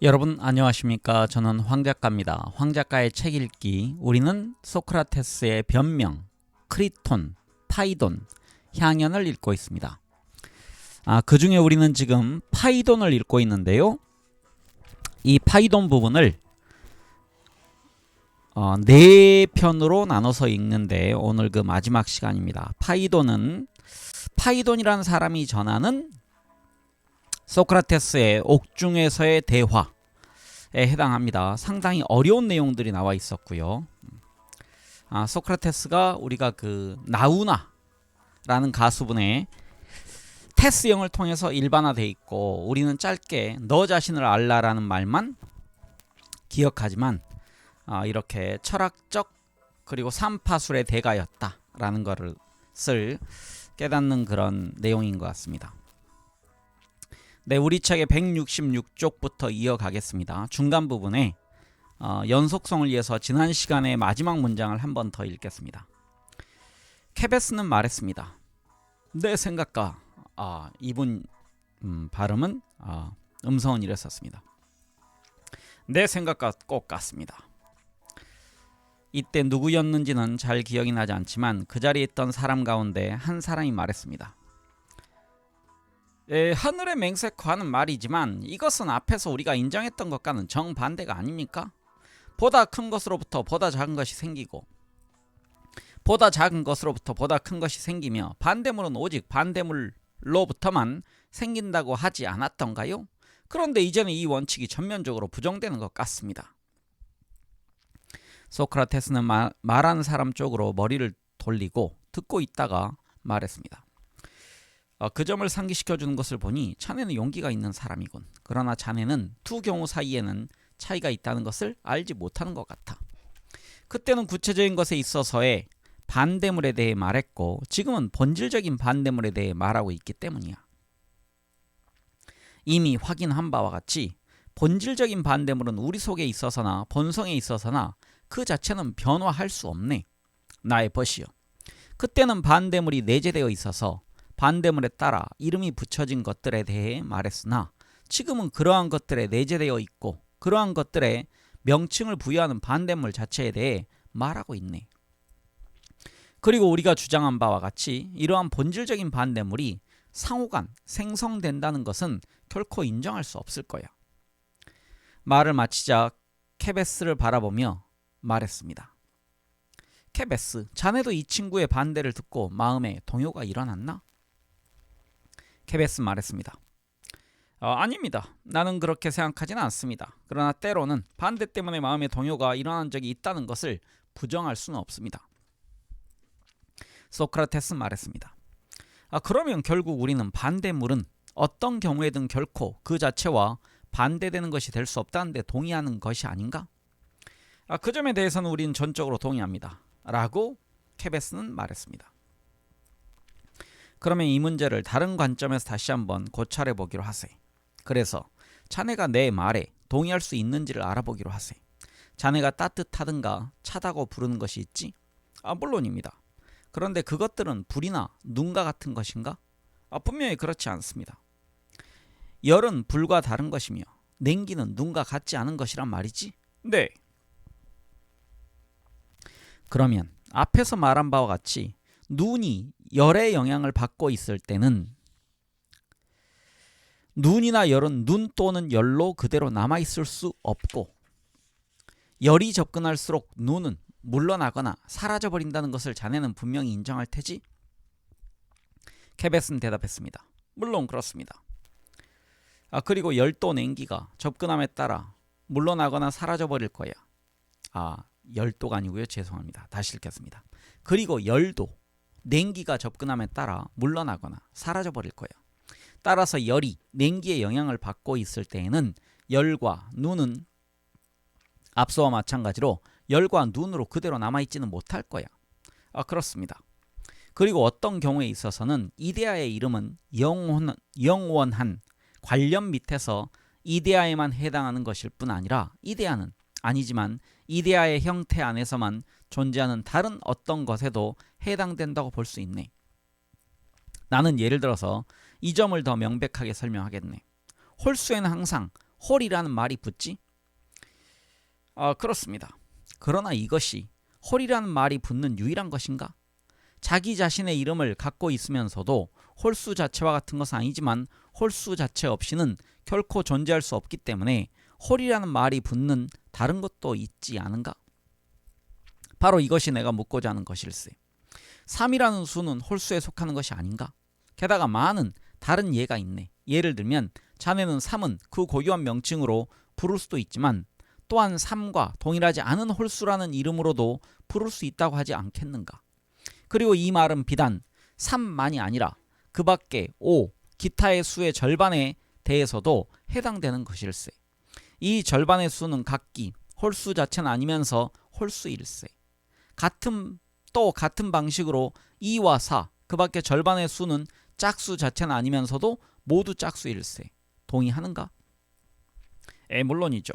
여러분 안녕하십니까? 저는 황작가입니다. 황작가의 책 읽기. 우리는 소크라테스의 변명, 크리톤, 파이돈, 향연을 읽고 있습니다. 그 중에 우리는 지금 파이돈을 읽고 있는데요. 이 파이돈 부분을 네 편으로 나눠서 읽는데 오늘 그 마지막 시간입니다. 파이돈이라는 사람이 전하는 소크라테스의 옥중에서의 대화에 해당합니다. 상당히 어려운 내용들이 나와 있었고요. 소크라테스가 우리가 그 나우나라는 가수분의 테스형을 통해서 일반화되어 있고 우리는 짧게 너 자신을 알라라는 말만 기억하지만 이렇게 철학적 그리고 삼파술의 대가였다라는 것을 깨닫는 그런 내용인 것 같습니다. 네, 우리 책의 166쪽부터 이어가겠습니다. 중간 부분에 연속성을 위해서 지난 시간의 마지막 문장을 한 번 더 읽겠습니다. 케베스는 말했습니다. 내 생각과 이분 발음은 음성은 이랬었습니다. 내 생각과 꼭 같습니다. 이때 누구였는지는 잘 기억이 나지 않지만 그 자리에 있던 사람 가운데 한 사람이 말했습니다. 하늘의 맹세과는 말이지만 이것은 앞에서 우리가 인정했던 것과는 정반대가 아닙니까? 보다 큰 것으로부터 보다 작은 것이 생기고 보다 작은 것으로부터 보다 큰 것이 생기며 반대물은 오직 반대물로부터만 생긴다고 하지 않았던가요? 그런데 이제는 이 원칙이 전면적으로 부정되는 것 같습니다. 소크라테스는 말하는 사람 쪽으로 머리를 돌리고 듣고 있다가 말했습니다. 그 점을 상기시켜주는 것을 보니 자네는 용기가 있는 사람이군. 그러나 자네는 두 경우 사이에는 차이가 있다는 것을 알지 못하는 것 같아. 그때는 구체적인 것에 있어서의 반대물에 대해 말했고 지금은 본질적인 반대물에 대해 말하고 있기 때문이야. 이미 확인한 바와 같이 본질적인 반대물은 우리 속에 있어서나 본성에 있어서나 그 자체는 변화할 수 없네. 나의 벗이여. 그때는 반대물이 내재되어 있어서 반대물에 따라 이름이 붙여진 것들에 대해 말했으나 지금은 그러한 것들에 내재되어 있고 그러한 것들에 명칭을 부여하는 반대물 자체에 대해 말하고 있네. 그리고 우리가 주장한 바와 같이 이러한 본질적인 반대물이 상호간 생성된다는 것은 결코 인정할 수 없을 거야. 말을 마치자 케베스를 바라보며 말했습니다. 케베스, 자네도 이 친구의 반대를 듣고 마음에 동요가 일어났나? 케베스 말했습니다. 아닙니다. 나는 그렇게 생각하지는 않습니다. 그러나 때로는 반대 때문에 마음의 동요가 일어난 적이 있다는 것을 부정할 수는 없습니다. 소크라테스 말했습니다. 그러면 결국 우리는 반대물은 어떤 경우에든 결코 그 자체와 반대되는 것이 될 수 없다는 데 동의하는 것이 아닌가? 그 점에 대해서는 우리는 전적으로 동의합니다. 라고 케베스는 말했습니다. 그러면 이 문제를 다른 관점에서 다시 한번 고찰해 보기로 하세. 그래서 자네가 내 말에 동의할 수 있는지를 알아보기로 하세. 자네가 따뜻하든가 차다고 부르는 것이 있지? 물론입니다. 그런데 그것들은 불이나 눈과 같은 것인가? 분명히 그렇지 않습니다. 열은 불과 다른 것이며 냉기는 눈과 같지 않은 것이란 말이지? 네. 그러면 앞에서 말한 바와 같이 눈이 열의 영향을 받고 있을 때는 눈이나 열은 눈 또는 열로 그대로 남아있을 수 없고 열이 접근할수록 눈은 물러나거나 사라져버린다는 것을 자네는 분명히 인정할 테지? 케베스는 대답했습니다. 물론 그렇습니다. 그리고 열 또 냉기가 접근함에 따라 물러나거나 사라져버릴 거야. 열도가 아니고요. 죄송합니다. 다시 읽겠습니다. 그리고 열도, 냉기가 접근함에 따라 물러나거나 사라져 버릴 거예요. 따라서 열이 냉기의 영향을 받고 있을 때에는 열과 눈은 앞서와 마찬가지로 열과 눈으로 그대로 남아있지는 못할 거야. 그렇습니다. 그리고 어떤 경우에 있어서는 이데아의 이름은 영원한 관련 밑에서 이데아에만 해당하는 것일 뿐 아니라 이데아는 아니지만 이데아의 형태 안에서만 존재하는 다른 어떤 것에도 해당된다고 볼 수 있네. 나는 예를 들어서 이 점을 더 명백하게 설명하겠네. 홀수에는 항상 홀이라는 말이 붙지? 그렇습니다. 그러나 이것이 홀이라는 말이 붙는 유일한 것인가? 자기 자신의 이름을 갖고 있으면서도 홀수 자체와 같은 것은 아니지만 홀수 자체 없이는 결코 존재할 수 없기 때문에 홀이라는 말이 붙는 다른 것도 있지 않은가? 바로 이것이 내가 묻고자 하는 것일세. 3이라는 수는 홀수에 속하는 것이 아닌가? 게다가 많은 다른 예가 있네. 예를 들면 자네는 3은 그 고유한 명칭으로 부를 수도 있지만 또한 3과 동일하지 않은 홀수라는 이름으로도 부를 수 있다고 하지 않겠는가? 그리고 이 말은 비단 3만이 아니라 그 밖에 5, 기타의 수의 절반에 대해서도 해당되는 것일세. 이 절반의 수는 각기 홀수 자체는 아니면서 홀수일세. 같은 방식으로 2와 4, 그 밖에 절반의 수는 짝수 자체는 아니면서도 모두 짝수일세. 동의하는가? 물론이죠.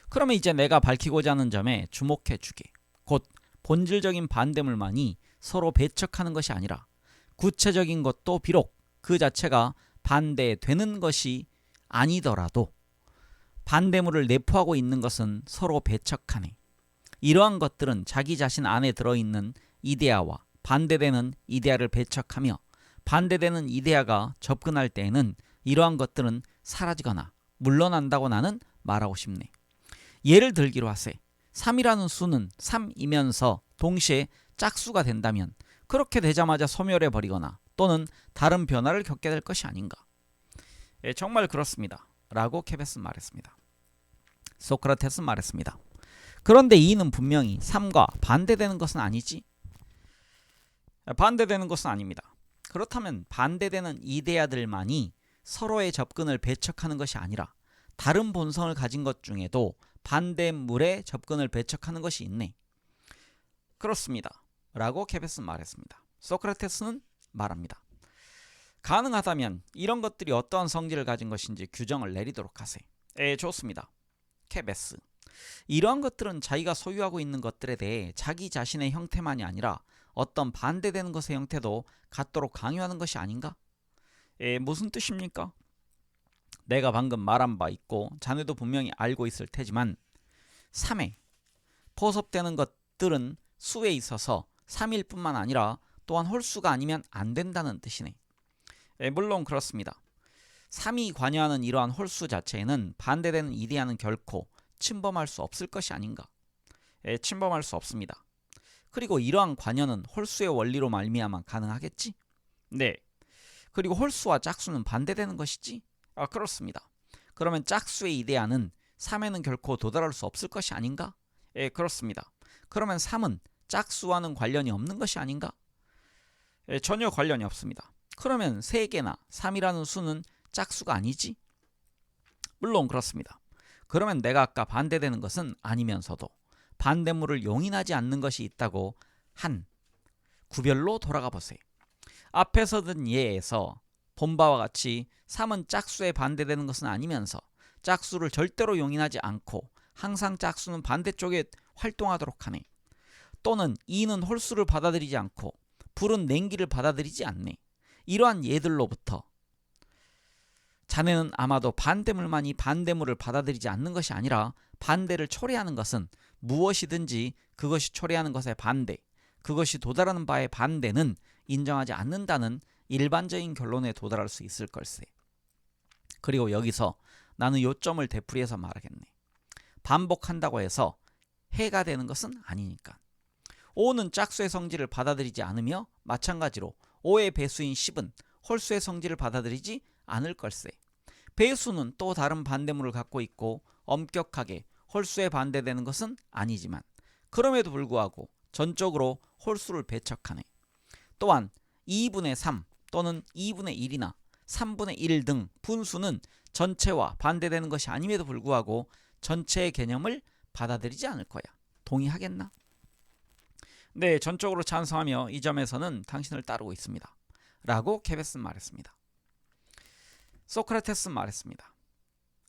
그러면 이제 내가 밝히고자 하는 점에 주목해 주게. 곧 본질적인 반대물만이 서로 배척하는 것이 아니라 구체적인 것도 비록 그 자체가 반대되는 것이 아니더라도 반대물을 내포하고 있는 것은 서로 배척하네. 이러한 것들은 자기 자신 안에 들어있는 이데아와 반대되는 이데아를 배척하며 반대되는 이데아가 접근할 때에는 이러한 것들은 사라지거나 물러난다고 나는 말하고 싶네. 예를 들기로 하세. 3이라는 수는 3이면서 동시에 짝수가 된다면 그렇게 되자마자 소멸해 버리거나 또는 다른 변화를 겪게 될 것이 아닌가? 정말 그렇습니다. 라고 케베스는 말했습니다. 소크라테스는 말했습니다. 그런데 이는 분명히 3과 반대되는 것은 아니지? 반대되는 것은 아닙니다. 그렇다면 반대되는 이데아들만이 서로의 접근을 배척하는 것이 아니라 다른 본성을 가진 것 중에도 반대물의 접근을 배척하는 것이 있네. 그렇습니다. 라고 케베스는 말했습니다. 소크라테스는 말합니다. 가능하다면 이런 것들이 어떠한 성질을 가진 것인지 규정을 내리도록 하세. 좋습니다. 케베스. 이러한 것들은 자기가 소유하고 있는 것들에 대해 자기 자신의 형태만이 아니라 어떤 반대되는 것의 형태도 갖도록 강요하는 것이 아닌가? 무슨 뜻입니까? 내가 방금 말한 바 있고 자네도 분명히 알고 있을 테지만 3에 포섭되는 것들은 수에 있어서 3일 뿐만 아니라 또한 홀수가 아니면 안 된다는 뜻이네. 물론 그렇습니다. 3이 관여하는 이러한 홀수 자체에는 반대되는 이데아는 결코 침범할 수 없을 것이 아닌가? 침범할 수 없습니다. 그리고 이러한 관여는 홀수의 원리로 말미암아 가능하겠지? 네. 그리고 홀수와 짝수는 반대되는 것이지? 그렇습니다. 그러면 짝수의 이데아는 3에는 결코 도달할 수 없을 것이 아닌가? 그렇습니다. 그러면 3은 짝수와는 관련이 없는 것이 아닌가? 전혀 관련이 없습니다. 그러면 3개나 3이라는 수는 짝수가 아니지? 물론 그렇습니다. 그러면 내가 아까 반대되는 것은 아니면서도 반대물을 용인하지 않는 것이 있다고 한 구별로 돌아가 보세요. 앞에서 든 예에서 본 바와 같이 3은 짝수에 반대되는 것은 아니면서 짝수를 절대로 용인하지 않고 항상 짝수는 반대쪽에 활동하도록 하네. 또는 2는 홀수를 받아들이지 않고 불은 냉기를 받아들이지 않네. 이러한 예들로부터 자네는 아마도 반대물만이 반대물을 받아들이지 않는 것이 아니라 반대를 초래하는 것은 무엇이든지 그것이 초래하는 것의 반대, 그것이 도달하는 바의 반대는 인정하지 않는다는 일반적인 결론에 도달할 수 있을 걸세. 그리고 여기서 나는 요점을 되풀이해서 말하겠네. 반복한다고 해서 해가 되는 것은 아니니까. 5는 짝수의 성질을 받아들이지 않으며 마찬가지로 5의 배수인 10은 홀수의 성질을 받아들이지 않을 걸세. 배수는 또 다른 반대물을 갖고 있고 엄격하게 홀수에 반대되는 것은 아니지만 그럼에도 불구하고 전적으로 홀수를 배척하네. 또한 2분의 3 또는 2분의 1이나 3분의 1 등 분수는 전체와 반대되는 것이 아님에도 불구하고 전체의 개념을 받아들이지 않을 거야. 동의하겠나? 네, 전적으로 찬성하며 이 점에서는 당신을 따르고 있습니다. 라고 케베스는 말했습니다. 소크라테스는 말했습니다.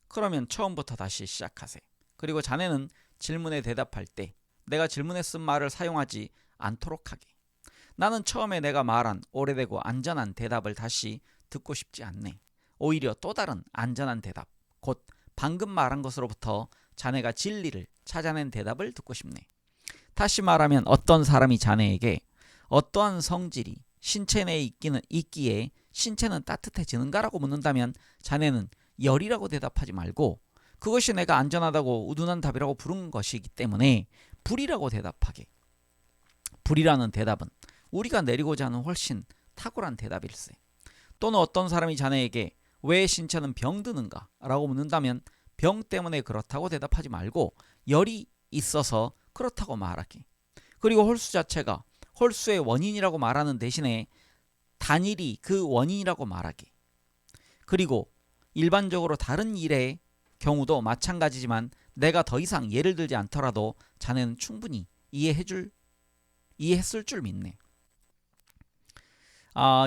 그러면 처음부터 다시 시작하세. 그리고 자네는 질문에 대답할 때 내가 질문에 쓴 말을 사용하지 않도록 하게. 나는 처음에 내가 말한 오래되고 안전한 대답을 다시 듣고 싶지 않네. 오히려 또 다른 안전한 대답, 곧 방금 말한 것으로부터 자네가 진리를 찾아낸 대답을 듣고 싶네. 다시 말하면 어떤 사람이 자네에게 어떠한 성질이 신체 내에 있기에 신체는 따뜻해지는가라고 묻는다면 자네는 열이라고 대답하지 말고 그것이 내가 안전하다고 우둔한 답이라고 부른 것이기 때문에 불이라고 대답하게. 불이라는 대답은 우리가 내리고자 하는 훨씬 탁월한 대답일세. 또는 어떤 사람이 자네에게 왜 신체는 병드는가 라고 묻는다면 병 때문에 그렇다고 대답하지 말고 열이 있어서 그렇다고 말하기. 그리고 홀수 자체가 홀수의 원인이라고 말하는 대신에 단일이 그 원인이라고 말하기. 그리고 일반적으로 다른 일의 경우도 마찬가지지만 내가 더 이상 예를 들지 않더라도 자네는 충분히 이해했을 줄 믿네.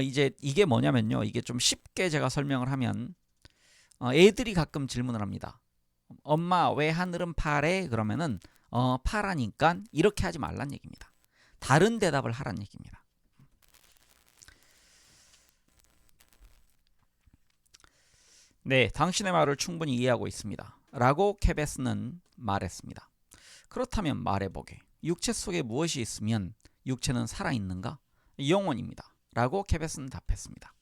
이제 이게 뭐냐면요. 이게 좀 쉽게 제가 설명을 하면 애들이 가끔 질문을 합니다. 엄마 왜 하늘은 파래? 그러면은 파라니까 이렇게 하지 말란 얘기입니다. 다른 대답을 하란 얘기입니다. 네, 당신의 말을 충분히 이해하고 있습니다. 라고 케베스는 말했습니다. 그렇다면 말해보게. 육체 속에 무엇이 있으면 육체는 살아있는가? 영혼입니다. 라고 케베스는 답했습니다.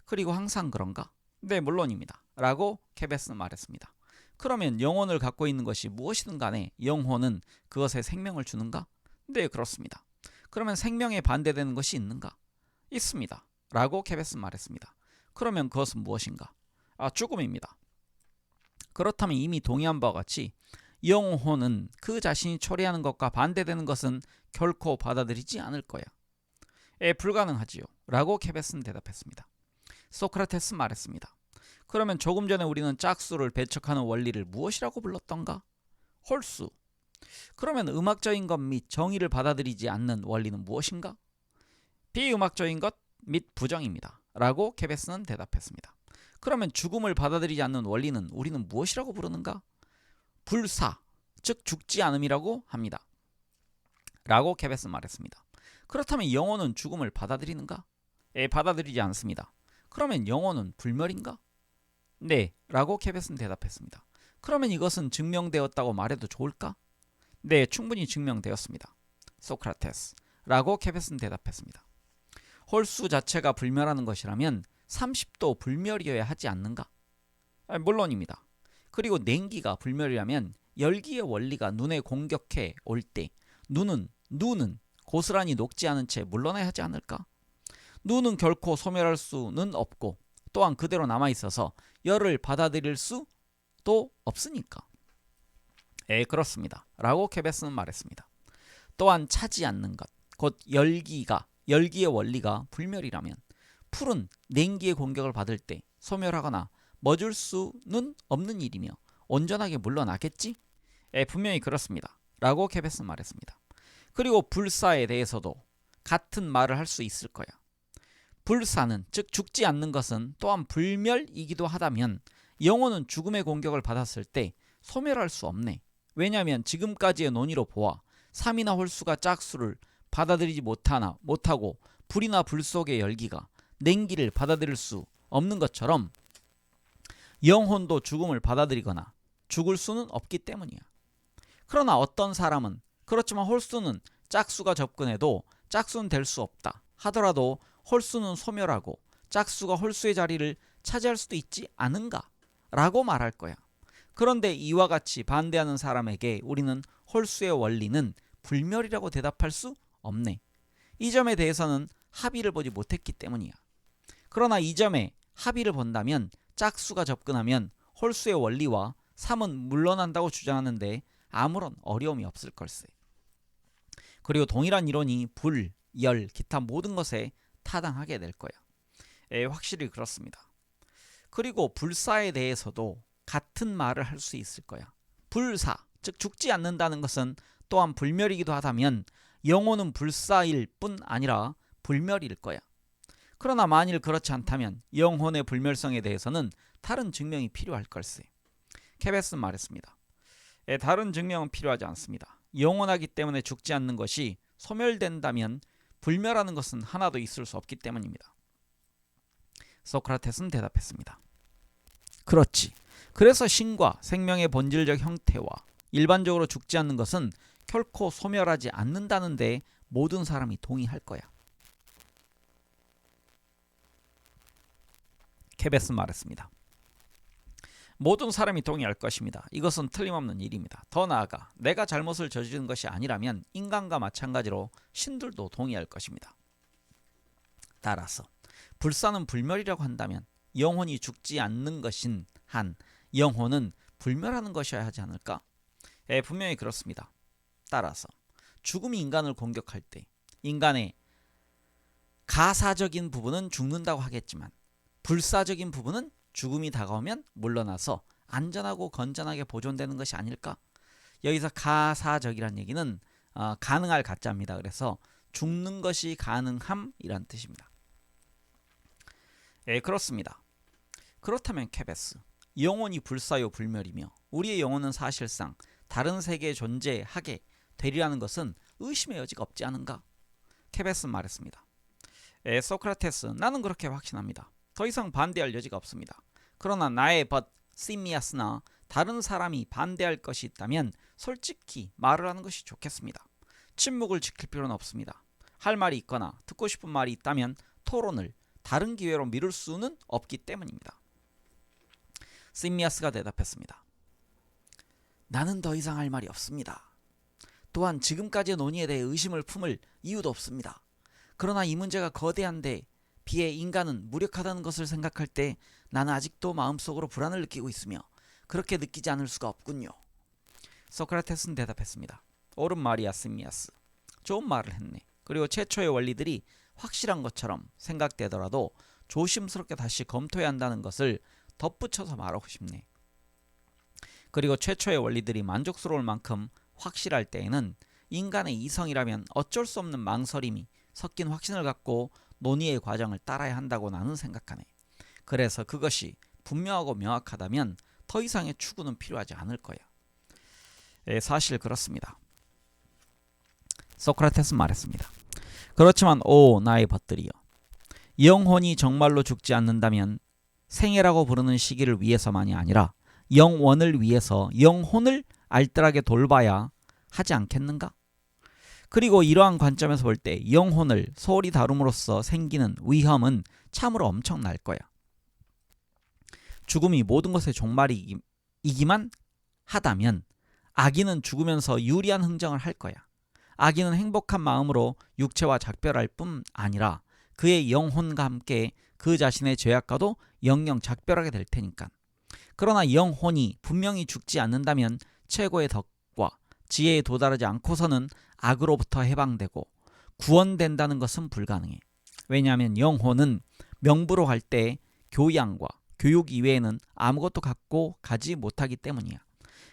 그리고 항상 그런가? 네, 물론입니다. 라고 케베스는 말했습니다. 그러면 영혼을 갖고 있는 것이 무엇이든 간에 영혼은 그것에 생명을 주는가? 네, 그렇습니다. 그러면 생명에 반대되는 것이 있는가? 있습니다. 라고 케베스는 말했습니다. 그러면 그것은 무엇인가? 죽음입니다. 그렇다면 이미 동의한 바와 같이 영혼은 그 자신이 초래하는 것과 반대되는 것은 결코 받아들이지 않을 거야. 불가능하지요. 라고 케베스는 대답했습니다. 소크라테스는 말했습니다. 그러면 조금 전에 우리는 짝수를 배척하는 원리를 무엇이라고 불렀던가? 홀수. 그러면 음악적인 것 및 정의를 받아들이지 않는 원리는 무엇인가? 비음악적인 것 및 부정입니다. 라고 케베스는 대답했습니다. 그러면 죽음을 받아들이지 않는 원리는 우리는 무엇이라고 부르는가? 불사, 즉 죽지 않음이라고 합니다. 라고 케베스는 말했습니다. 그렇다면 영혼은 죽음을 받아들이는가? 받아들이지 않습니다. 그러면 영혼은 불멸인가? 네, 라고 케베스는 대답했습니다. 그러면 이것은 증명되었다고 말해도 좋을까? 네, 충분히 증명되었습니다. 소크라테스, 라고 케베스는 대답했습니다. 홀수 자체가 불멸하는 것이라면 30도 불멸이어야 하지 않는가? 물론입니다. 그리고 냉기가 불멸이라면 열기의 원리가 눈에 공격해 올 때 눈은 고스란히 녹지 않은 채 물러나야 하지 않을까? 눈은 결코 소멸할 수는 없고 또한 그대로 남아있어서 열을 받아들일 수도 없으니까. 그렇습니다. 라고 케베스는 말했습니다. 또한 차지 않는 것, 곧 열기의 원리가 불멸이라면 풀은 냉기의 공격을 받을 때 소멸하거나 멎을 수는 없는 일이며 온전하게 물러나겠지? 분명히 그렇습니다. 라고 케베스는 말했습니다. 그리고 불사에 대해서도 같은 말을 할 수 있을 거야. 불사는 즉 죽지 않는 것은 또한 불멸이기도 하다면 영혼은 죽음의 공격을 받았을 때 소멸할 수 없네. 왜냐하면 지금까지의 논의로 보아 3이나 홀수가 짝수를 받아들이지 못하고 불이나 불 속의 열기가 냉기를 받아들일 수 없는 것처럼 영혼도 죽음을 받아들이거나 죽을 수는 없기 때문이야. 그러나 어떤 사람은 그렇지만 홀수는 짝수가 접근해도 짝수는 될 수 없다 하더라도 홀수는 소멸하고 짝수가 홀수의 자리를 차지할 수도 있지 않은가? 라고 말할 거야. 그런데 이와 같이 반대하는 사람에게 우리는 홀수의 원리는 불멸이라고 대답할 수 없네. 이 점에 대해서는 합의를 보지 못했기 때문이야. 그러나 이 점에 합의를 본다면 짝수가 접근하면 홀수의 원리와 3은 물러난다고 주장하는데 아무런 어려움이 없을 걸세. 그리고 동일한 이론이 불, 열, 기타 모든 것에 타당하게 될 거야. 확실히 그렇습니다. 그리고 불사에 대해서도 같은 말을 할 수 있을 거야. 불사, 즉 죽지 않는다는 것은 또한 불멸이기도 하다면 영혼은 불사일 뿐 아니라 불멸일 거야. 그러나 만일 그렇지 않다면 영혼의 불멸성에 대해서는 다른 증명이 필요할 걸세. 케베스는 말했습니다. 다른 증명은 필요하지 않습니다. 영원하기 때문에 죽지 않는 것이 소멸된다면 불멸하는 것은 하나도 있을 수 없기 때문입니다. 소크라테스는 대답했습니다. 그렇지. 그래서 신과 생명의 본질적 형태와 일반적으로 죽지 않는 것은 결코 소멸하지 않는다는데 모든 사람이 동의할 거야. 케베스는 말했습니다. 모든 사람이 동의할 것입니다. 이것은 틀림없는 일입니다. 더 나아가 내가 잘못을 저지른 것이 아니라면 인간과 마찬가지로 신들도 동의할 것입니다. 따라서 불사는 불멸이라고 한다면 영혼이 죽지 않는 것인 한 영혼은 불멸하는 것이어야 하지 않을까? 분명히 그렇습니다. 따라서 죽음이 인간을 공격할 때 인간의 가사적인 부분은 죽는다고 하겠지만 불사적인 부분은 죽음이 다가오면 물러나서 안전하고 건전하게 보존되는 것이 아닐까? 여기서 가사적이란 얘기는 가능할 가짜입니다. 그래서 죽는 것이 가능함이란 뜻입니다. 그렇습니다. 그렇다면 케베스, 영혼이 불사요 불멸이며 우리의 영혼은 사실상 다른 세계에 존재하게 되리라는 것은 의심의 여지가 없지 않은가? 케베스는 말했습니다. 소크라테스, 나는 그렇게 확신합니다. 더 이상 반대할 여지가 없습니다. 그러나 나의 시미아스나 다른 사람이 반대할 것이 있다면 솔직히 말을 하는 것이 좋겠습니다. 침묵을 지킬 필요는 없습니다. 할 말이 있거나 듣고 싶은 말이 있다면 토론을 다른 기회로 미룰 수는 없기 때문입니다. 시미아스가 대답했습니다. 나는 더 이상 할 말이 없습니다. 또한 지금까지의 논의에 대해 의심을 품을 이유도 없습니다. 그러나 이 문제가 거대한데 비해 인간은 무력하다는 것을 생각할 때 나는 아직도 마음속으로 불안을 느끼고 있으며 그렇게 느끼지 않을 수가 없군요. 소크라테스는 대답했습니다. 옳은 말이야, 시미아스. 좋은 말을 했네. 그리고 최초의 원리들이 확실한 것처럼 생각되더라도 조심스럽게 다시 검토해야 한다는 것을 덧붙여서 말하고 싶네. 그리고 최초의 원리들이 만족스러울 만큼 확실할 때에는 인간의 이성이라면 어쩔 수 없는 망설임이 섞인 확신을 갖고 논의의 과정을 따라야 한다고 나는 생각하네. 그래서 그것이 분명하고 명확하다면 더 이상의 추구는 필요하지 않을 거야. 사실 그렇습니다. 소크라테스는 말했습니다. 그렇지만 나의 벗들이여, 영혼이 정말로 죽지 않는다면 생애라고 부르는 시기를 위해서만이 아니라 영원을 위해서 영혼을 알뜰하게 돌봐야 하지 않겠는가? 그리고 이러한 관점에서 볼 때 영혼을 소홀히 다룸으로써 생기는 위험은 참으로 엄청날 거야. 죽음이 모든 것의 종말이기만 하다면 아기는 죽으면서 유리한 흥정을 할 거야. 아기는 행복한 마음으로 육체와 작별할 뿐 아니라 그의 영혼과 함께 그 자신의 죄악과도 영영 작별하게 될 테니까. 그러나 영혼이 분명히 죽지 않는다면 최고의 덕과 지혜에 도달하지 않고서는 악으로부터 해방되고 구원된다는 것은 불가능해. 왜냐하면 영혼은 명부로 갈 때 교양과 교육 이외에는 아무것도 갖고 가지 못하기 때문이야.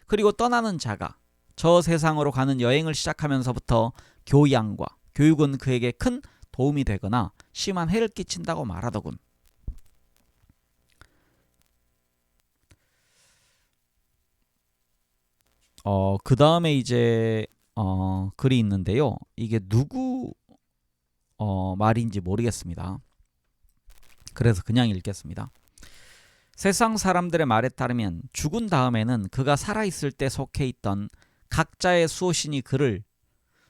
그리고 떠나는 자가 저 세상으로 가는 여행을 시작하면서부터 교양과 교육은 그에게 큰 도움이 되거나 심한 해를 끼친다고 말하더군. 그 다음에 이제 글이 있는데요. 이게 누구 말인지 모르겠습니다. 그래서 그냥 읽겠습니다. 세상 사람들의 말에 따르면 죽은 다음에는 그가 살아있을 때 속해 있던 각자의 수호신이 그를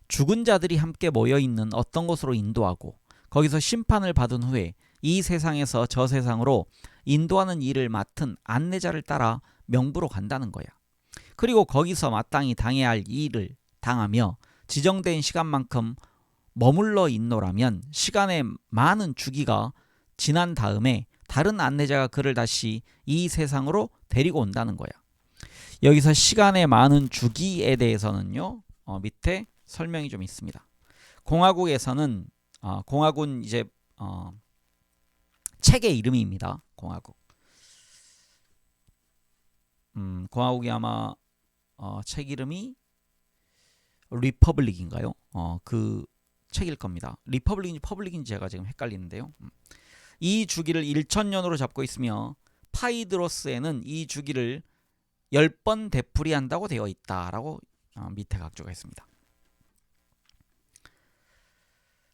죽은 자들이 함께 모여있는 어떤 곳으로 인도하고 거기서 심판을 받은 후에 이 세상에서 저 세상으로 인도하는 일을 맡은 안내자를 따라 명부로 간다는 거야. 그리고 거기서 마땅히 당해야 할 일을 당하며 지정된 시간만큼 머물러 있노라면 시간의 많은 주기가 지난 다음에 다른 안내자가 그를 다시 이 세상으로 데리고 온다는 거야. 여기서 시간의 많은 주기에 대해서는요, 밑에 설명이 좀 있습니다. 공화국에서는 공화군 이제 책의 이름입니다. 공화국. 공화국이 아마 책 이름이 리퍼블릭인가요? 그 책일 겁니다. 리퍼블릭인지 퍼블릭인지 제가 지금 헷갈리는데요. 이 주기를 1000년으로 잡고 있으며 파이드로스에는 이 주기를 10번 되풀이한다고 되어 있다라고 밑에 각주가 있습니다.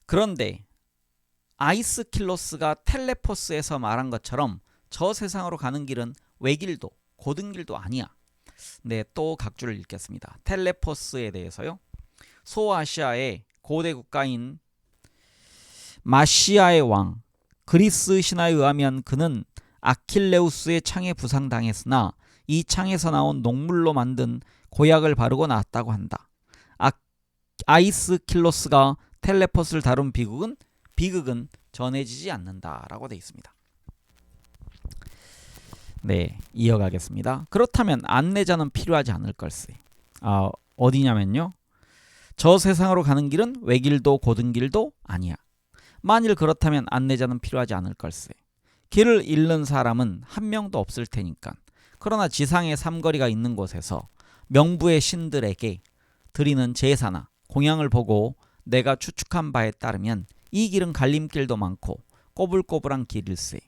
그런데 아이스킬로스가 텔레포스에서 말한 것처럼 저 세상으로 가는 길은 외길도 고든 길도 아니야. 네, 또 각주를 읽겠습니다. 텔레포스에 대해서요. 소아시아의 고대 국가인 마시아의 왕 그리스 신화에 의하면 그는 아킬레우스의 창에 부상당했으나 이 창에서 나온 녹물로 만든 고약을 바르고 나았다고 한다. 아이스킬로스가 텔레포스를 다룬 비극은 전해지지 않는다라고 되어 있습니다. 네, 이어가겠습니다. 그렇다면 안내자는 필요하지 않을 걸세. 어디냐면요. 저 세상으로 가는 길은 외길도 고든 길도 아니야. 만일 그렇다면 안내자는 필요하지 않을 걸세. 길을 잃는 사람은 한 명도 없을 테니까. 그러나 지상의 삼거리가 있는 곳에서 명부의 신들에게 드리는 제사나 공양을 보고 내가 추측한 바에 따르면 이 길은 갈림길도 많고 꼬불꼬불한 길일세.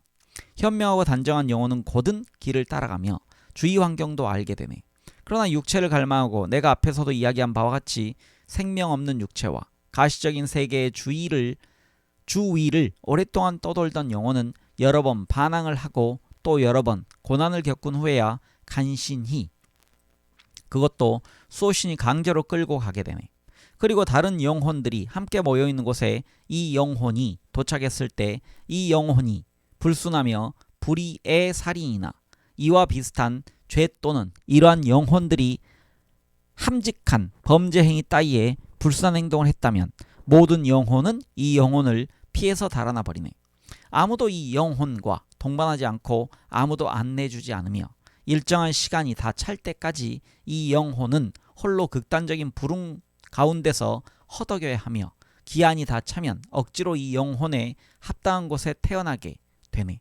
현명하고 단정한 영혼은 곧은 길을 따라가며 주위 환경도 알게 되네. 그러나 육체를 갈망하고 내가 앞에서도 이야기한 바와 같이 생명 없는 육체와 가시적인 세계의 주위를 오랫동안 떠돌던 영혼은 여러 번 반항을 하고 또 여러 번 고난을 겪은 후에야 간신히 그것도 수호신이 강제로 끌고 가게 되네. 그리고 다른 영혼들이 함께 모여있는 곳에 이 영혼이 도착했을 때 이 영혼이 불순하며 불의의 살인이나 이와 비슷한 죄 또는 이러한 영혼들이 함직한 범죄 행위 따위에 불순한 행동을 했다면 모든 영혼은 이 영혼을 피해서 달아나 버리네. 아무도 이 영혼과 동반하지 않고 아무도 안내주지 않으며 일정한 시간이 다 찰 때까지 이 영혼은 홀로 극단적인 불운 가운데서 허덕여야 하며 기한이 다 차면 억지로 이 영혼에 합당한 곳에 태어나게 되네.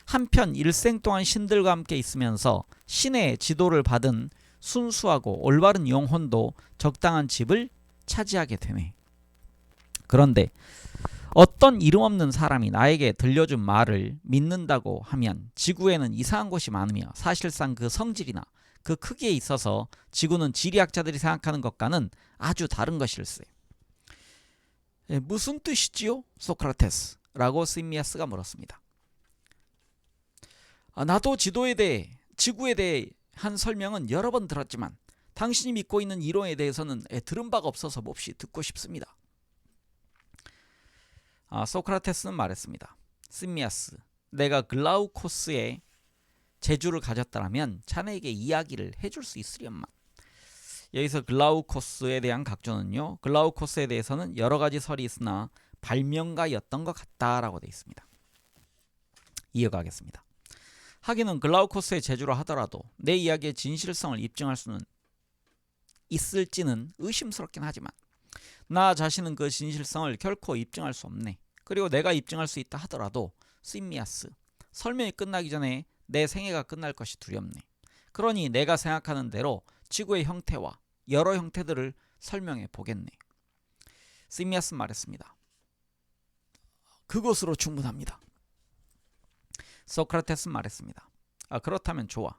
한편 일생 동안 신들과 함께 있으면서 신의 지도를 받은 순수하고 올바른 영혼도 적당한 집을 차지하게 되네. 그런데 어떤 이름 없는 사람이 나에게 들려준 말을 믿는다고 하면 지구에는 이상한 곳이 많으며 사실상 그 성질이나 그 크기에 있어서 지구는 지리학자들이 생각하는 것과는 아주 다른 것일세. 무슨 뜻이지요? 소크라테스 라고 심미아스가 물었습니다. 나도 지도에 대해 지구에 대해 한 설명은 여러 번 들었지만 당신이 믿고 있는 이론에 대해서는 들은 바가 없어서 몹시 듣고 싶습니다. 소크라테스는 말했습니다. 심미아스, 내가 글라우코스의 재주를 가졌다면 자네에게 이야기를 해줄 수 있으련만. 여기서 글라우코스에 대한 각주는요. 글라우코스에 대해서는 여러 가지 설이 있으나 발명가였던 것 같다라고 되어 있습니다. 이어가겠습니다. 하기는 글라우코스의 재주라 하더라도 내 이야기의 진실성을 입증할 수는 있을지는 의심스럽긴 하지만 나 자신은 그 진실성을 결코 입증할 수 없네. 그리고 내가 입증할 수 있다 하더라도 심미아스, 설명이 끝나기 전에 내 생애가 끝날 것이 두렵네. 그러니 내가 생각하는 대로 지구의 형태와 여러 형태들을 설명해 보겠네. 심미아스 말했습니다. 그것으로 충분합니다. 소크라테스 말했습니다. 그렇다면 좋아.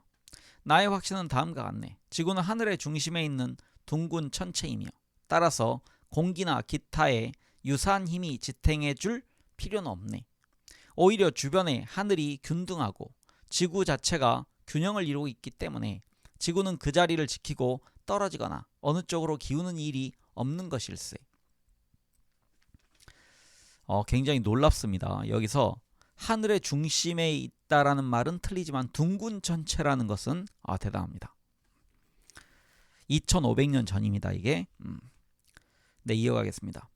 나의 확신은 다음과 같네. 지구는 하늘의 중심에 있는 둥근 천체이며 따라서 공기나 기타의 유사한 힘이 지탱해 줄 필요는 없네. 오히려 주변에 하늘이 균등하고 지구 자체가 균형을 이루고 있기 때문에 지구는 그 자리를 지키고 떨어지거나 어느 쪽으로 기우는 일이 없는 것일세. 굉장히 놀랍습니다. 여기서 하늘의 중심에 있다라는 말은 틀리지만 둥근 천체라는 것은 대단합니다. 2500년 전입니다. 이게. 네, 이어가겠습니다.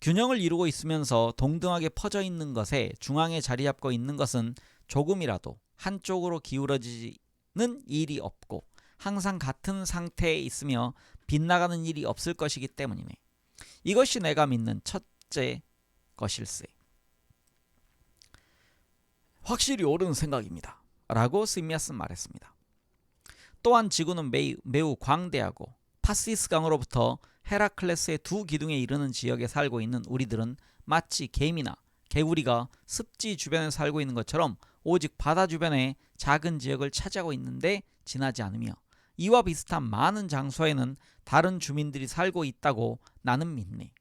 균형을 이루고 있으면서 동등하게 퍼져 있는 것에 중앙에 자리 잡고 있는 것은 조금이라도 한쪽으로 기울어지는 일이 없고 항상 같은 상태에 있으며 빗나가는 일이 없을 것이기 때문이네. 이것이 내가 믿는 첫째 것일세. 확실히 옳은 생각입니다. 라고 스미아스는 말했습니다. 또한 지구는 매우 광대하고 파시스 강으로부터 헤라클레스의 두 기둥에 이르는 지역에 살고 있는 우리들은 마치 개미나 개구리가 습지 주변에 살고 있는 것처럼 오직 바다 주변의 작은 지역을 차지하고 있는데 지나지 않으며 이와 비슷한 많은 장소에는 다른 주민들이 살고 있다고 나는 믿네.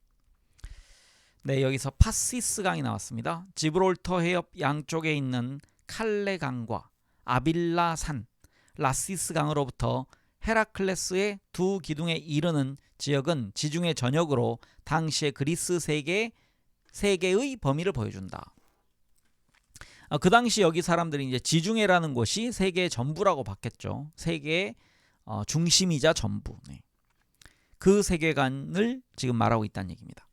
네, 여기서 파시스 강이 나왔습니다. 지브롤터 해협 양쪽에 있는 칼레 강과 아빌라 산, 라시스 강으로부터 헤라클레스의 두 기둥에 이르는 지역은 지중해 전역으로 당시의 그리스 세계의 범위를 보여준다. 그 당시 여기 사람들이 이제 지중해라는 곳이 세계의 전부라고 봤겠죠. 세계의 중심이자 전부. 네. 그 세계관을 지금 말하고 있다는 얘기입니다.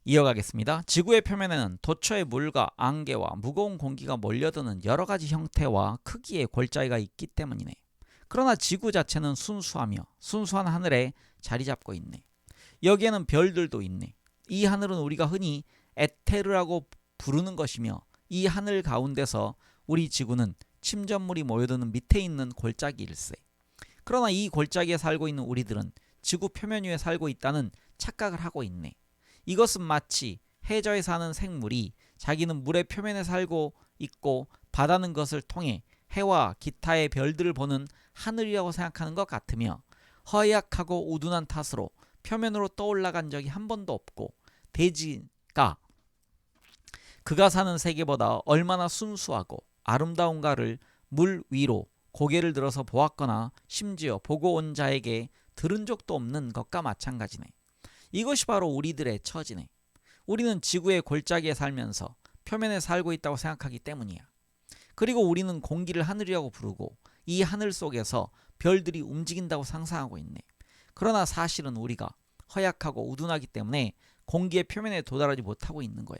이어가겠습니다. 지구의 표면에는 도처의 물과 안개와 무거운 공기가 몰려드는 여러 가지 형태와 크기의 골짜기가 있기 때문이네. 그러나 지구 자체는 순수하며 순수한 하늘에 자리 잡고 있네. 여기에는 별들도 있네. 이 하늘은 우리가 흔히 에테르라고 부르는 것이며 이 하늘 가운데서 우리 지구는 침전물이 모여드는 밑에 있는 골짜기일세. 그러나 이 골짜기에 살고 있는 우리들은 지구 표면 위에 살고 있다는 착각을 하고 있네. 이것은 마치 해저에 사는 생물이 자기는 물의 표면에 살고 있고 바다는 것을 통해 해와 기타의 별들을 보는 하늘이라고 생각하는 것 같으며 허약하고 우둔한 탓으로 표면으로 떠올라간 적이 한 번도 없고 대지가 그가 사는 세계보다 얼마나 순수하고 아름다운가를 물 위로 고개를 들어서 보았거나 심지어 보고 온 자에게 들은 적도 없는 것과 마찬가지네. 이것이 바로 우리들의 처지네. 우리는 지구의 골짜기에 살면서 표면에 살고 있다고 생각하기 때문이야. 그리고 우리는 공기를 하늘이라고 부르고 이 하늘 속에서 별들이 움직인다고 상상하고 있네. 그러나 사실은 우리가 허약하고 우둔하기 때문에 공기의 표면에 도달하지 못하고 있는 거야.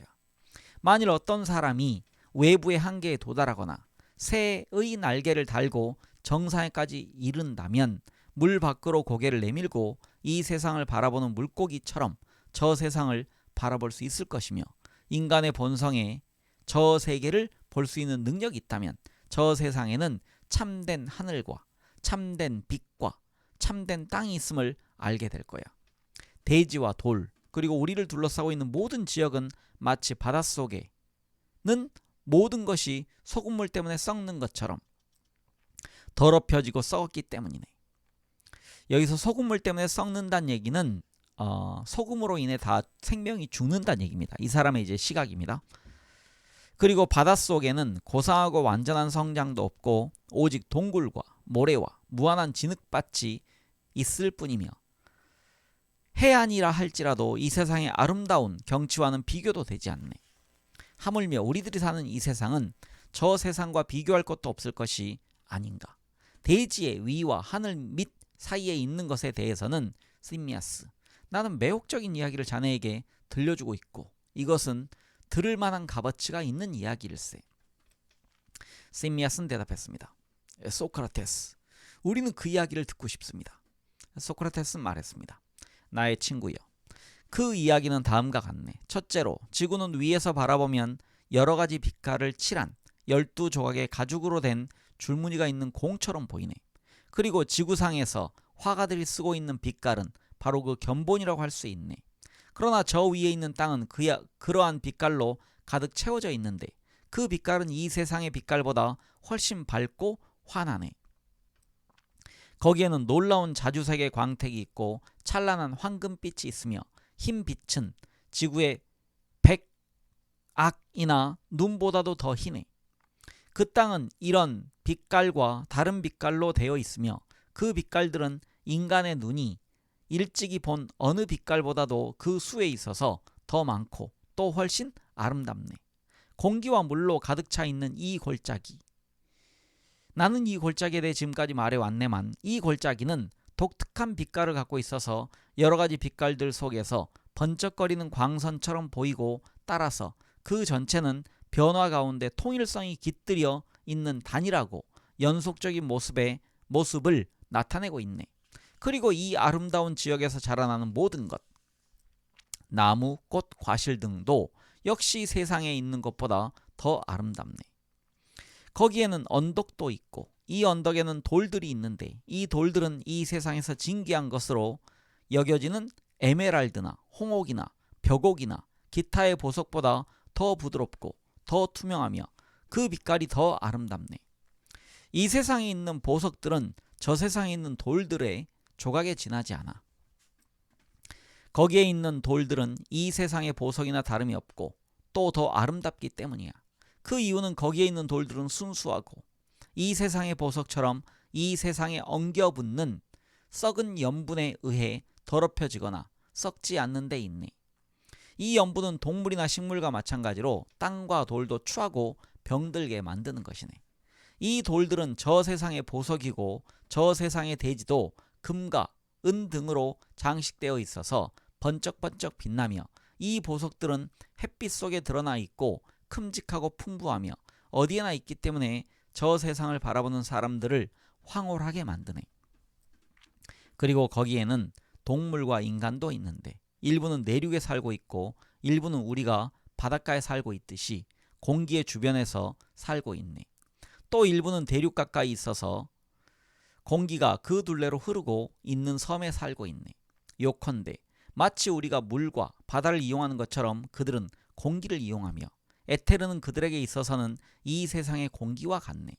만일 어떤 사람이 외부의 한계에 도달하거나 새의 날개를 달고 정상에까지 이른다면 물 밖으로 고개를 내밀고 이 세상을 바라보는 물고기처럼 저 세상을 바라볼 수 있을 것이며 인간의 본성에 저 세계를 볼 수 있는 능력이 있다면 저 세상에는 참된 하늘과 참된 빛과 참된 땅이 있음을 알게 될 거야. 대지와 돌 그리고 우리를 둘러싸고 있는 모든 지역은 마치 바닷속에는 모든 것이 소금물 때문에 썩는 것처럼 더럽혀지고 썩었기 때문이네. 여기서 소금물 때문에 썩는다는 얘기는 소금으로 인해 다 생명이 죽는다는 얘기입니다. 이 사람의 이제 시각입니다. 그리고 바닷속에는 고상하고 완전한 성장도 없고 오직 동굴과 모래와 무한한 진흙밭이 있을 뿐이며 해안이라 할지라도 이 세상의 아름다운 경치와는 비교도 되지 않네. 하물며 우리들이 사는 이 세상은 저 세상과 비교할 것도 없을 것이 아닌가. 대지의 위와 하늘 밑 사이에 있는 것에 대해서는 시미아스, 나는 매혹적인 이야기를 자네에게 들려주고 있고 이것은 들을 만한 값어치가 있는 이야기일세. 시미아스는 대답했습니다. 소크라테스, 우리는 그 이야기를 듣고 싶습니다. 소크라테스는 말했습니다. 나의 친구여, 그 이야기는 다음과 같네. 첫째로 지구는 위에서 바라보면 여러 가지 빛깔을 칠한 12조각의 가죽으로 된 줄무늬가 있는 공처럼 보이네. 그리고 지구상에서 화가들이 쓰고 있는 빛깔은 바로 그 견본이라고 할 수 있네. 그러나 저 위에 있는 땅은 그러한 빛깔로 가득 채워져 있는데 그 빛깔은 이 세상의 빛깔보다 훨씬 밝고 환하네. 거기에는 놀라운 자주색의 광택이 있고 찬란한 황금빛이 있으며 흰 빛은 지구의 백악이나 눈보다도 더 희네. 그 땅은 이런 빛깔과 다른 빛깔로 되어 있으며 그 빛깔들은 인간의 눈이 일찍이 본 어느 빛깔보다도 그 수에 있어서 더 많고 또 훨씬 아름답네. 공기와 물로 가득 차 있는 이 골짜기. 나는 이 골짜기에 대해 지금까지 말해왔네만 이 골짜기는 독특한 빛깔을 갖고 있어서 여러 가지 빛깔들 속에서 번쩍거리는 광선처럼 보이고 따라서 그 전체는 변화 가운데 통일성이 깃들여 있는 단일하고 연속적인 모습을 나타내고 있네. 그리고 이 아름다운 지역에서 자라나는 모든 것, 나무, 꽃, 과실 등도 역시 세상에 있는 것보다 더 아름답네. 거기에는 언덕도 있고 이 언덕에는 돌들이 있는데 이 돌들은 이 세상에서 진귀한 것으로 여겨지는 에메랄드나 홍옥이나 벽옥이나 기타의 보석보다 더 부드럽고 더 투명하며 그 빛깔이 더 아름답네. 이 세상에 있는 보석들은 저 세상에 있는 돌들의 조각에 지나지 않아. 거기에 있는 돌들은 이 세상의 보석이나 다름이 없고 또 더 아름답기 때문이야. 그 이유는 거기에 있는 돌들은 순수하고 이 세상의 보석처럼 이 세상에 엉겨붙는 썩은 염분에 의해 더럽혀지거나 썩지 않는 데 있네. 이 염분은 동물이나 식물과 마찬가지로 땅과 돌도 추하고 병들게 만드는 것이네. 이 돌들은 저 세상의 보석이고 저 세상의 대지도 금과 은 등으로 장식되어 있어서 번쩍번쩍 빛나며 이 보석들은 햇빛 속에 드러나 있고 큼직하고 풍부하며 어디에나 있기 때문에 저 세상을 바라보는 사람들을 황홀하게 만드네. 그리고 거기에는 동물과 인간도 있는데 일부는 내륙에 살고 있고 일부는 우리가 바닷가에 살고 있듯이 공기의 주변에서 살고 있네. 또 일부는 대륙 가까이 있어서 공기가 그 둘레로 흐르고 있는 섬에 살고 있네. 요컨대 마치 우리가 물과 바다를 이용하는 것처럼 그들은 공기를 이용하며 에테르는 그들에게 있어서는 이 세상의 공기와 같네.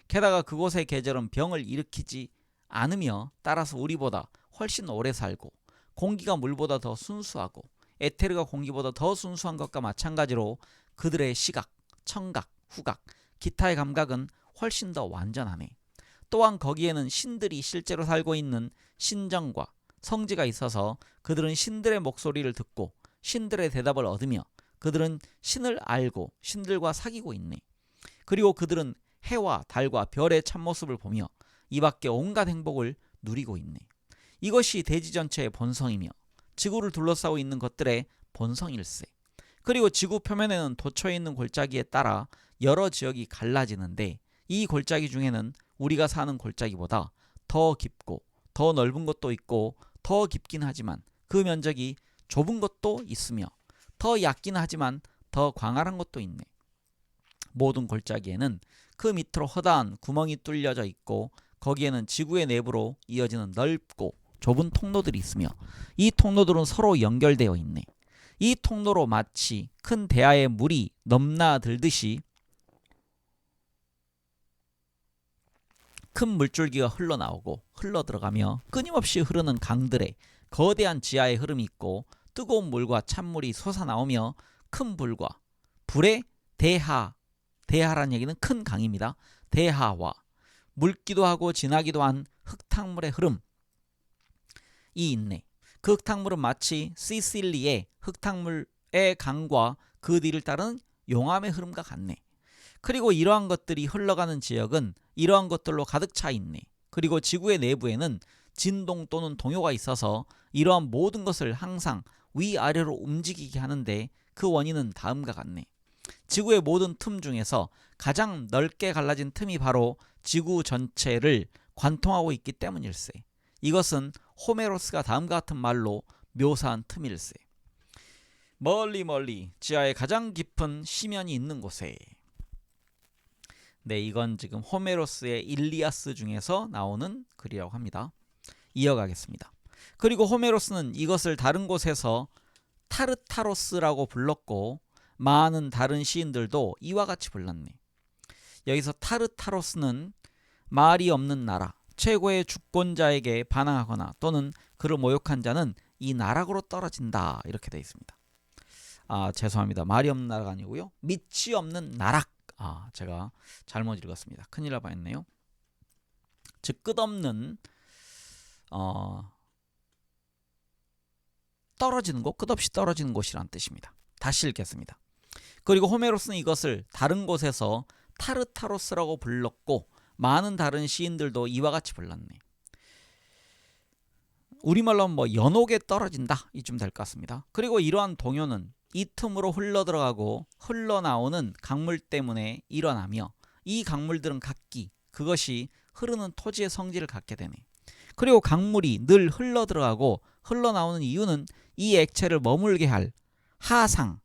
게다가 그곳의 계절은 병을 일으키지 않으며 따라서 우리보다 훨씬 오래 살고 공기가 물보다 더 순수하고 에테르가 공기보다 더 순수한 것과 마찬가지로 그들의 시각, 청각, 후각, 기타의 감각은 훨씬 더 완전하네. 또한 거기에는 신들이 실제로 살고 있는 신정과 성지가 있어서 그들은 신들의 목소리를 듣고 신들의 대답을 얻으며 그들은 신을 알고 신들과 사귀고 있네. 그리고 그들은 해와 달과 별의 참모습을 보며 이 밖에 온갖 행복을 누리고 있네. 이것이 대지 전체의 본성이며 지구를 둘러싸고 있는 것들의 본성일세. 그리고 지구 표면에는 돋쳐 있는 골짜기에 따라 여러 지역이 갈라지는데 이 골짜기 중에는 우리가 사는 골짜기보다 더 깊고 더 넓은 것도 있고 더 깊긴 하지만 그 면적이 좁은 것도 있으며 더 얕긴 하지만 더 광활한 것도 있네. 모든 골짜기에는 그 밑으로 허다한 구멍이 뚫려져 있고 거기에는 지구의 내부로 이어지는 넓고 좁은 통로들이 있으며 이 통로들은 서로 연결되어 있네. 이 통로로 마치 큰 대야에 물이 넘나들듯이 큰 물줄기가 흘러나오고 흘러들어가며 끊임없이 흐르는 강들의 거대한 지하의 흐름이 있고 뜨거운 물과 찬물이 솟아나오며 큰 불과 불의 대하란 얘기는 큰 강입니다. 대하와 묽기도 하고 진하기도 한 흙탕물의 흐름이 있네. 그 흙탕물은 마치 시실리의 흙탕물의 강과 그 뒤를 따르는 용암의 흐름과 같네. 그리고 이러한 것들이 흘러가는 지역은 이러한 것들로 가득 차 있네. 그리고 지구의 내부에는 진동 또는 동요가 있어서 이러한 모든 것을 항상 위아래로 움직이게 하는데 그 원인은 다음과 같네. 지구의 모든 틈 중에서 가장 넓게 갈라진 틈이 바로 지구 전체를 관통하고 있기 때문일세. 이것은 호메로스가 다음과 같은 말로 묘사한 틈일세. 멀리 멀리 지하의 가장 깊은 심연이 있는 곳에. 네, 이건 지금 호메로스의 일리아스 중에서 나오는 글이라고 합니다. 이어가겠습니다. 그리고 호메로스는 이것을 다른 곳에서 타르타로스라고 불렀고 많은 다른 시인들도 이와 같이 불렀네. 여기서 타르타로스는 말이 없는 나라, 최고의 주권자에게 반항하거나 또는 그를 모욕한 자는 이 나락으로 떨어진다, 이렇게 되어 있습니다. 죄송합니다. 말이 없는 나라가 아니고요, 밑이 없는 나락. 제가 잘못 읽었습니다. 큰일 날 뻔했네요. 즉 끝없는 떨어지는 곳, 끝없이 떨어지는 곳이란 뜻입니다. 다시 읽겠습니다. 그리고 호메로스는 이것을 다른 곳에서 타르타로스라고 불렀고 많은 다른 시인들도 이와 같이 불렀네. 우리말로 연옥에 떨어진다, 이쯤 될 것 같습니다. 그리고 이러한 동요는 이 틈으로 흘러들어가고 흘러나오는 강물 때문에 일어나며 이 강물들은 각기 그것이 흐르는 토지의 성질을 갖게 되네. 그리고 강물이 늘 흘러들어가고 흘러나오는 이유는 이 액체를 머물게 할 하상,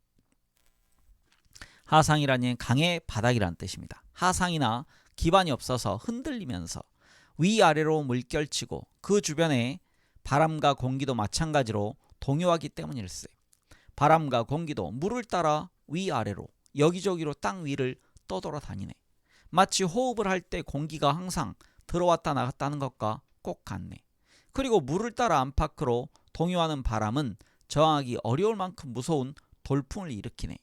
하상이라는 강의 바닥이란 뜻입니다. 하상이나 기반이 없어서 흔들리면서 위아래로 물결치고 그 주변에 바람과 공기도 마찬가지로 동요하기 때문일세. 바람과 공기도 물을 따라 위아래로 여기저기로 땅 위를 떠돌아다니네. 마치 호흡을 할 때 공기가 항상 들어왔다 나갔다는 것과 꼭 같네. 그리고 물을 따라 안팎으로 동요하는 바람은 저항하기 어려울 만큼 무서운 돌풍을 일으키네.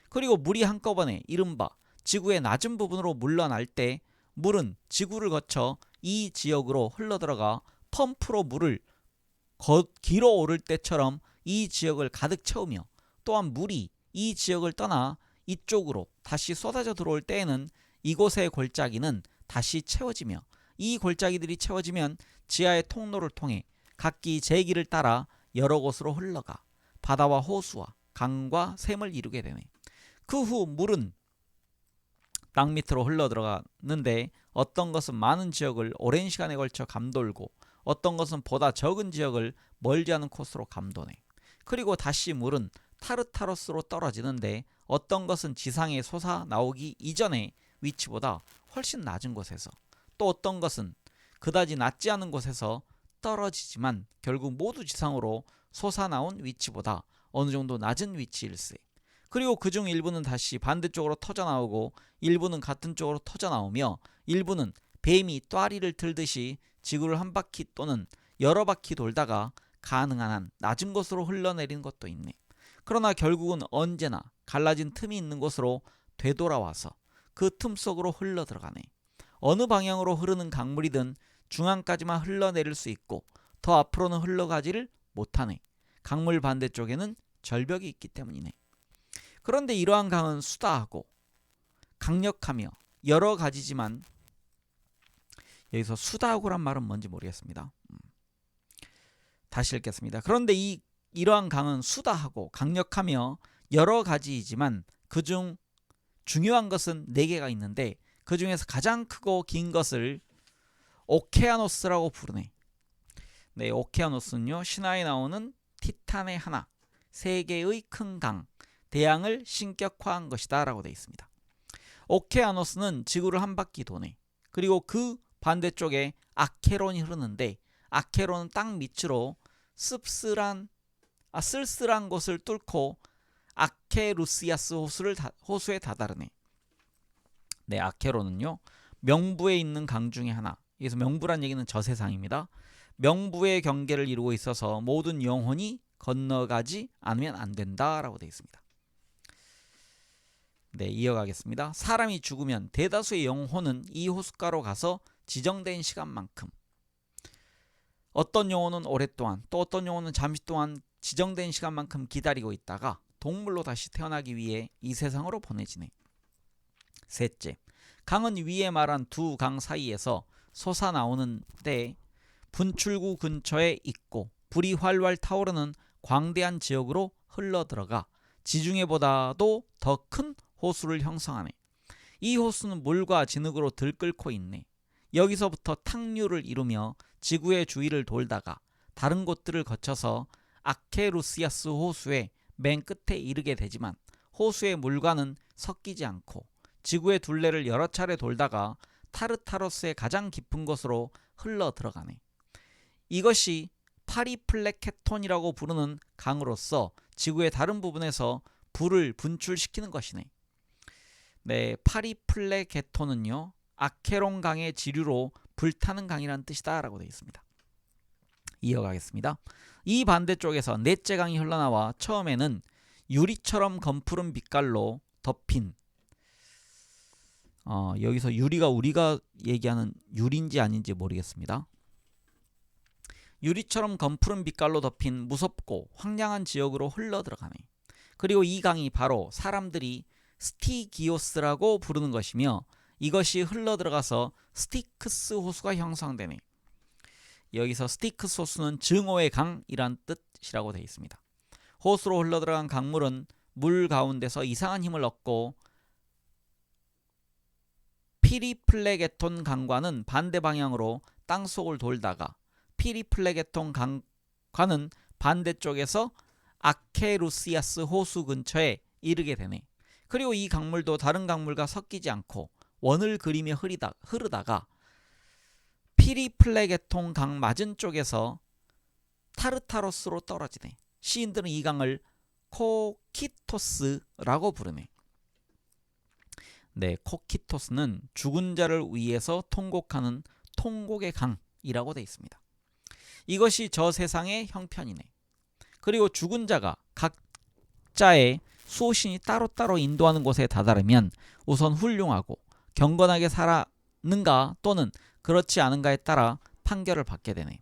그리고 물이 한꺼번에 이른바 지구의 낮은 부분으로 물러날 때 물은 지구를 거쳐 이 지역으로 흘러들어가 펌프로 물을 길어 오를 때처럼 이 지역을 가득 채우며, 또한 물이 이 지역을 떠나 이쪽으로 다시 쏟아져 들어올 때에는 이곳의 골짜기는 다시 채워지며, 이 골짜기들이 채워지면 지하의 통로를 통해 각기 제 길을 따라 여러 곳으로 흘러가 바다와 호수와 강과 샘을 이루게 되네. 그 후 물은 땅 밑으로 흘러 들어가는데 어떤 것은 많은 지역을 오랜 시간에 걸쳐 감돌고 어떤 것은 보다 적은 지역을 멀지 않은 코스로 감도네. 그리고 다시 물은 타르타로스로 떨어지는데 어떤 것은 지상에 솟아 나오기 이전의 위치보다 훨씬 낮은 곳에서, 또 어떤 것은 그다지 낮지 않은 곳에서 떨어지지만 결국 모두 지상으로 솟아나온 위치보다 어느 정도 낮은 위치일세. 그리고 그중 일부는 다시 반대쪽으로 터져나오고 일부는 같은 쪽으로 터져나오며 일부는 뱀이 또아리를 틀듯이 지구를 한 바퀴 또는 여러 바퀴 돌다가 가능한 한 낮은 곳으로 흘러내리는 것도 있네. 그러나 결국은 언제나 갈라진 틈이 있는 곳으로 되돌아와서 그 틈 속으로 흘러 들어가네. 어느 방향으로 흐르는 강물이든 중앙까지만 흘러내릴 수 있고 더 앞으로는 흘러가지를 못하네. 강물 반대쪽에는 절벽이 있기 때문이네. 그런데 이러한 강은 수다하고 강력하며 여러 가지지만, 여기서 수다하고란 말은 뭔지 모르겠습니다. 다시 읽겠습니다. 그런데 이러한 강은 수다하고 강력하며 여러 가지이지만 그중 중요한 것은 4개가 있는데 그 중에서 가장 크고 긴 것을 오케아노스라고 부르네. 네, 오케아노스는요, 신화에 나오는 티탄의 하나, 세계의 큰 강, 대양을 신격화한 것이다 라고 되어 있습니다. 오케아노스는 지구를 한 바퀴 도네. 그리고 그 반대쪽에 아케론이 흐르는데 아케론은 땅 밑으로 쓸쓸한 곳을 뚫고 아케루시아스 호수에 다다르네. 네, 아케론은요, 명부에 있는 강 중에 하나. 여기서 명부란 얘기는 저세상입니다. 명부의 경계를 이루고 있어서 모든 영혼이 건너가지 않으면 안 된다라고 되어 있습니다. 네, 이어가겠습니다. 사람이 죽으면 대다수의 영혼은 이 호숫가로 가서 지정된 시간만큼, 어떤 영혼은 오랫동안, 또 어떤 영혼은 잠시 동안 지정된 시간만큼 기다리고 있다가 동물로 다시 태어나기 위해 이 세상으로 보내지네. 셋째, 강은 위에 말한 두 강 사이에서 솟아나오는데 분출구 근처에 있고 불이 활활 타오르는 광대한 지역으로 흘러들어가 지중해보다도 더 큰 호수를 형성하네. 이 호수는 물과 진흙으로 들끓고 있네. 여기서부터 탁류를 이루며 지구의 주위를 돌다가 다른 곳들을 거쳐서 아케루시아스 호수의 맨 끝에 이르게 되지만 호수의 물과는 섞이지 않고 지구의 둘레를 여러 차례 돌다가 타르타로스의 가장 깊은 곳으로 흘러 들어가네. 이것이 파리플레케톤이라고 부르는 강으로서 지구의 다른 부분에서 불을 분출시키는 것이네. 네, 파리플레케톤은요, 아케론 강의 지류로 불타는 강이라는 뜻이다 라고 되어 있습니다. 이어가겠습니다. 이 반대쪽에서 넷째 강이 흘러나와 처음에는 유리처럼 검푸른 빛깔로 덮인, 여기서 유리가 우리가 얘기하는 유리인지 아닌지 모르겠습니다. 유리처럼 검푸른 빛깔로 덮인 무섭고 황량한 지역으로 흘러들어가네. 그리고 이 강이 바로 사람들이 스티기오스라고 부르는 것이며 이것이 흘러들어가서 스티크스 호수가 형성되네. 여기서 스티크스 호수는 증오의 강이란 뜻이라고 되어 있습니다. 호수로 흘러들어간 강물은 물 가운데서 이상한 힘을 얻고 피리플레게톤 강과는 반대 방향으로 땅속을 돌다가 피리플레게톤 강과는 반대쪽에서 아케루시아스 호수 근처에 이르게 되네. 그리고 이 강물도 다른 강물과 섞이지 않고 원을 그리며 흐르다가 피리플레게톤 강 맞은 쪽에서 타르타로스로 떨어지네. 시인들은 이 강을 코키토스라고 부르네. 네, 코키토스는 죽은 자를 위해서 통곡하는 통곡의 강이라고 되어 있습니다. 이것이 저 세상의 형편이네. 그리고 죽은 자가 각자의 수호신이 따로따로 인도하는 곳에 다다르면 우선 훌륭하고 경건하게 살았는가 또는 그렇지 않은가에 따라 판결을 받게 되네.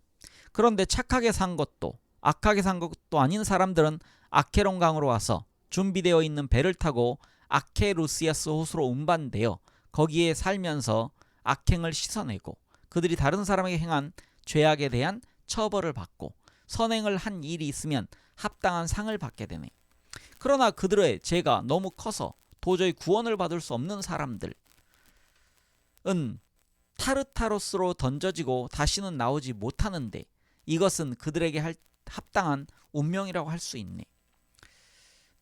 그런데 착하게 산 것도 악하게 산 것도 아닌 사람들은 아케론 강으로 와서 준비되어 있는 배를 타고 아케루시아스 호수로 운반되어 거기에 살면서 악행을 씻어내고 그들이 다른 사람에게 행한 죄악에 대한 처벌을 받고 선행을 한 일이 있으면 합당한 상을 받게 되네. 그러나 그들의 죄가 너무 커서 도저히 구원을 받을 수 없는 사람들은 타르타로스로 던져지고 다시는 나오지 못하는데 이것은 그들에게 합당한 운명이라고 할 수 있네.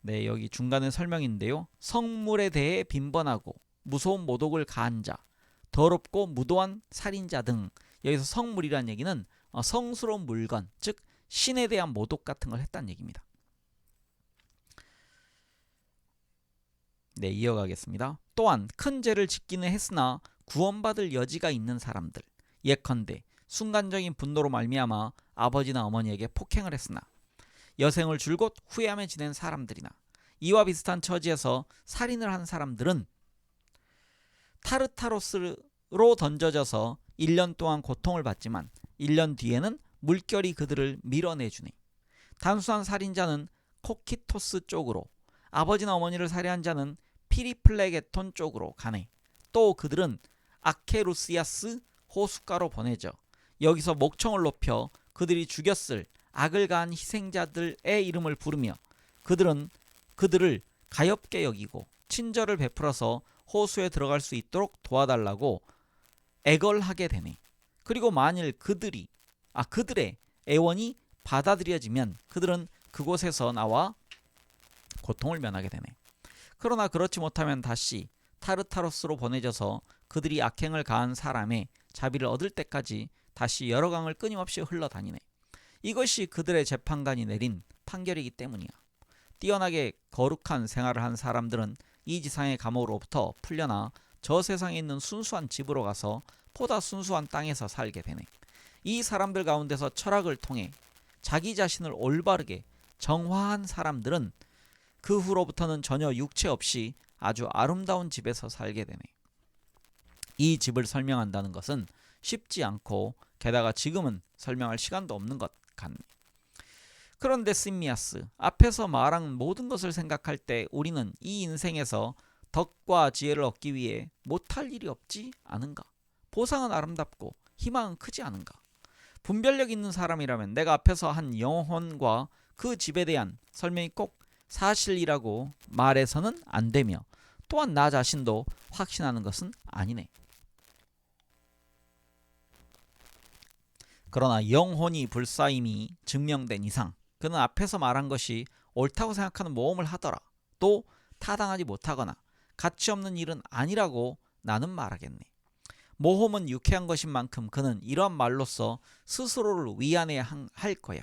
네, 여기 중간에 설명인데요. 성물에 대해 빈번하고 무서운 모독을 가한 자, 더럽고 무도한 살인자 등. 여기서 성물이라는 얘기는 성스러운 물건, 즉 신에 대한 모독 같은 걸 했다는 얘기입니다. 네, 이어가겠습니다. 또한 큰 죄를 짓기는 했으나 구원받을 여지가 있는 사람들, 예컨대 순간적인 분노로 말미암아 아버지나 어머니에게 폭행을 했으나 여생을 줄곧 후회하며 지낸 사람들이나 이와 비슷한 처지에서 살인을 한 사람들은 타르타로스로 던져져서 1년 동안 고통을 받지만 1년 뒤에는 물결이 그들을 밀어내주니 단순한 살인자는 코키토스 쪽으로, 아버지나 어머니를 살해한 자는 피리플레게톤 쪽으로 가네. 또 그들은 아케루시아스 호숫가로 보내져 여기서 목청을 높여 그들이 죽였을 악을 가한 희생자들의 이름을 부르며 그들을 가엾게 여기고 친절을 베풀어서 호수에 들어갈 수 있도록 도와달라고 애걸하게 되네. 그리고 만일 그들의 애원이 받아들여지면 그들은 그곳에서 나와 고통을 면하게 되네. 그러나 그렇지 못하면 다시 타르타로스로 보내져서 그들이 악행을 가한 사람의 자비를 얻을 때까지 다시 여러 강을 끊임없이 흘러다니네. 이것이 그들의 재판관이 내린 판결이기 때문이야. 뛰어나게 거룩한 생활을 한 사람들은 이 지상의 감옥으로부터 풀려나 저 세상에 있는 순수한 집으로 가서 보다 순수한 땅에서 살게 되네. 이 사람들 가운데서 철학을 통해 자기 자신을 올바르게 정화한 사람들은 그 후로부터는 전혀 육체 없이 아주 아름다운 집에서 살게 되네. 이 집을 설명한다는 것은 쉽지 않고 게다가 지금은 설명할 시간도 없는 것 같네. 그런데 심미아스, 앞에서 말한 모든 것을 생각할 때 우리는 이 인생에서 덕과 지혜를 얻기 위해 못할 일이 없지 않은가? 보상은 아름답고 희망은 크지 않은가? 분별력 있는 사람이라면 내가 앞에서 한 영혼과 그 집에 대한 설명이 꼭 사실이라고 말해서는 안 되며 또한 나 자신도 확신하는 것은 아니네. 그러나 영혼이 불사임이 증명된 이상 그는 앞에서 말한 것이 옳다고 생각하는 모험을 하더라. 또 타당하지 못하거나 가치없는 일은 아니라고 나는 말하겠네. 모험은 유쾌한 것인 만큼 그는 이러한 말로써 스스로를 위안해야 할 거야.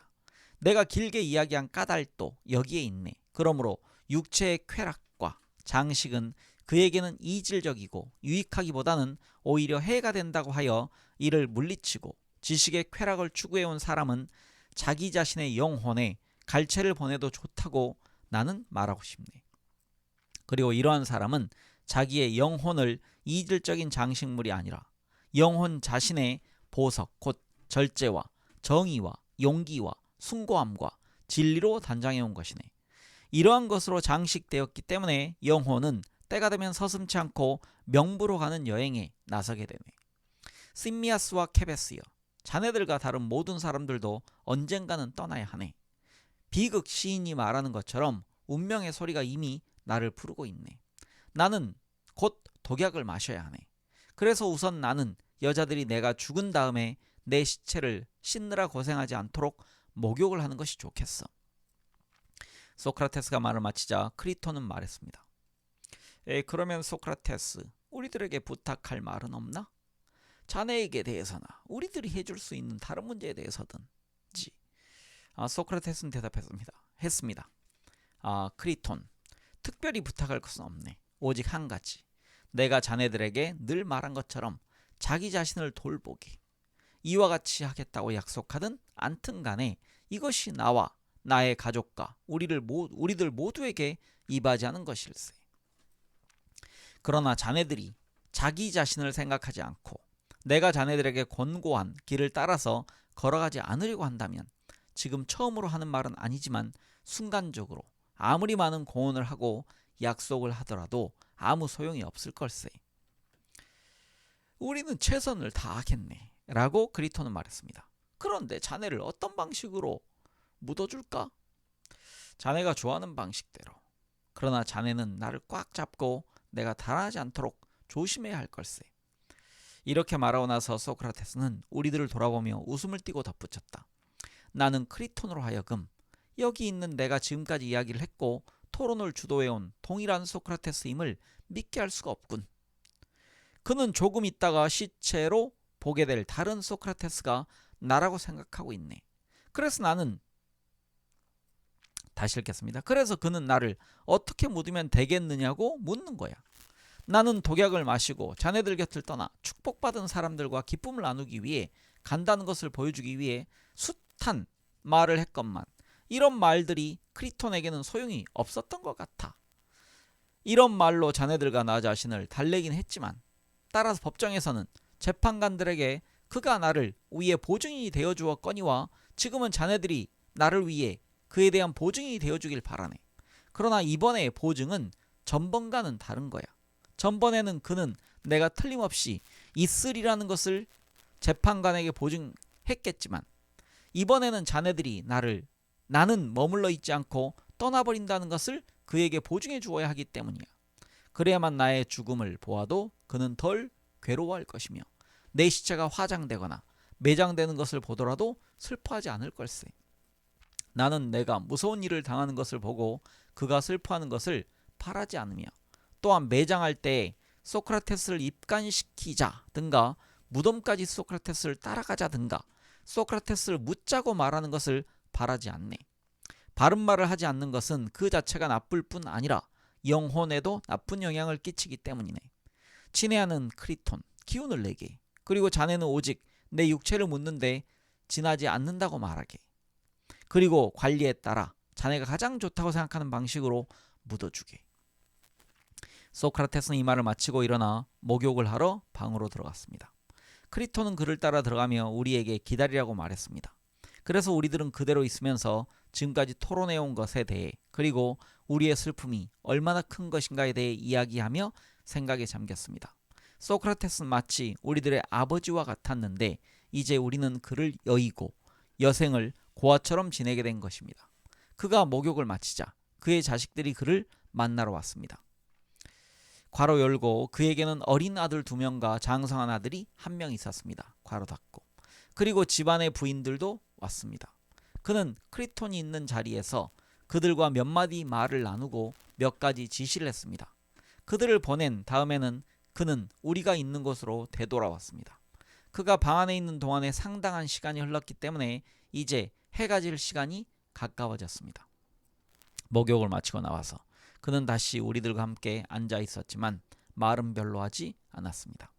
내가 길게 이야기한 까닭도 여기에 있네. 그러므로 육체의 쾌락과 장식은 그에게는 이질적이고 유익하기보다는 오히려 해가 된다고 하여 이를 물리치고 지식의 쾌락을 추구해온 사람은 자기 자신의 영혼에 갈채를 보내도 좋다고 나는 말하고 싶네. 그리고 이러한 사람은 자기의 영혼을 이질적인 장식물이 아니라 영혼 자신의 보석 곧 절제와 정의와 용기와 숭고함과 진리로 단장해온 것이네. 이러한 것으로 장식되었기 때문에 영혼은 때가 되면 서슴지 않고 명부로 가는 여행에 나서게 되네. 심미아스와 케베스여, 자네들과 다른 모든 사람들도 언젠가는 떠나야 하네. 비극 시인이 말하는 것처럼 운명의 소리가 이미 나를 부르고 있네. 나는 곧 독약을 마셔야 하네. 그래서 우선 나는 여자들이 내가 죽은 다음에 내 시체를 씻느라 고생하지 않도록 목욕을 하는 것이 좋겠어. 소크라테스가 말을 마치자 크리톤은 말했습니다. 그러면 소크라테스, 우리들에게 부탁할 말은 없나? 자네에게 대해서나 우리들이 해줄 수 있는 다른 문제에 대해서든지. 소크라테스는 했습니다. 크리톤, 특별히 부탁할 것은 없네. 오직 한 가지. 내가 자네들에게 늘 말한 것처럼 자기 자신을 돌보기. 이와 같이 하겠다고 약속하든 않든 간에 이것이 나와 나의 가족과 우리들 모두에게 이바지하는 것일세. 그러나 자네들이 자기 자신을 생각하지 않고 내가 자네들에게 권고한 길을 따라서 걸어가지 않으려고 한다면 지금 처음으로 하는 말은 아니지만 순간적으로 아무리 많은 공헌을 하고 약속을 하더라도 아무 소용이 없을 걸세. 우리는 최선을 다하겠네 라고 크리톤은 말했습니다. 그런데 자네를 어떤 방식으로 묻어줄까? 자네가 좋아하는 방식대로. 그러나 자네는 나를 꽉 잡고 내가 달아나지 않도록 조심해야 할 걸세. 이렇게 말하고 나서 소크라테스는 우리들을 돌아보며 웃음을 띠고 덧붙였다. 나는 크리톤으로 하여금 여기 있는 내가 지금까지 이야기를 했고 토론을 주도해온 동일한 소크라테스임을 믿게 할 수가 없군. 그는 조금 있다가 시체로 보게 될 다른 소크라테스가 나라고 생각하고 있네. 그래서 나는 다시 읽겠습니다. 그래서 그는 나를 어떻게 묻으면 되겠느냐고 묻는 거야. 나는 독약을 마시고 자네들 곁을 떠나 축복받은 사람들과 기쁨을 나누기 위해 간다는 것을 보여주기 위해 숱한 말을 했건만 이런 말들이 크리톤에게는 소용이 없었던 것 같아. 이런 말로 자네들과 나 자신을 달래긴 했지만 따라서 법정에서는 재판관들에게 그가 나를 위해 보증인이 되어 주었거니와 지금은 자네들이 나를 위해 그에 대한 보증인이 되어주길 바라네. 그러나 이번의 보증은 전번과는 다른 거야. 전번에는 그는 내가 틀림없이 있으리라는 것을 재판관에게 보증했겠지만 이번에는 자네들이 나는 머물러 있지 않고 떠나버린다는 것을 그에게 보증해 주어야 하기 때문이야. 그래야만 나의 죽음을 보아도 그는 덜 괴로워할 것이며 내 시체가 화장되거나 매장되는 것을 보더라도 슬퍼하지 않을 걸세. 나는 내가 무서운 일을 당하는 것을 보고 그가 슬퍼하는 것을 바라지 않으며 또한 매장할 때 소크라테스를 입간시키자든가 무덤까지 소크라테스를 따라가자든가 소크라테스를 묻자고 말하는 것을 바라지 않네. 바른 말을 하지 않는 것은 그 자체가 나쁠 뿐 아니라 영혼에도 나쁜 영향을 끼치기 때문이네. 친애하는 크리톤, 기운을 내게. 그리고 자네는 오직 내 육체를 묻는데 지나지 않는다고 말하게. 그리고 관리에 따라 자네가 가장 좋다고 생각하는 방식으로 묻어주게. 소크라테스는 이 말을 마치고 일어나 목욕을 하러 방으로 들어갔습니다. 크리톤은 그를 따라 들어가며 우리에게 기다리라고 말했습니다. 그래서 우리들은 그대로 있으면서 지금까지 토론해온 것에 대해 그리고 우리의 슬픔이 얼마나 큰 것인가에 대해 이야기하며 생각에 잠겼습니다. 소크라테스는 마치 우리들의 아버지와 같았는데 이제 우리는 그를 여의고 여생을 고아처럼 지내게 된 것입니다. 그가 목욕을 마치자 그의 자식들이 그를 만나러 왔습니다. 괄호 열고 그에게는 어린 아들 2명과 장성한 아들이 1명 있었습니다. 괄호 닫고. 그리고 집안의 부인들도 왔습니다. 그는 크리톤이 있는 자리에서 그들과 몇 마디 말을 나누고 몇 가지 지시를 했습니다. 그들을 보낸 다음에는 그는 우리가 있는 곳으로 되돌아왔습니다. 그가 방 안에 있는 동안에 상당한 시간이 흘렀기 때문에 이제 해가 질 시간이 가까워졌습니다. 목욕을 마치고 나와서 그는 다시 우리들과 함께 앉아 있었지만 말은 별로 하지 않았습니다.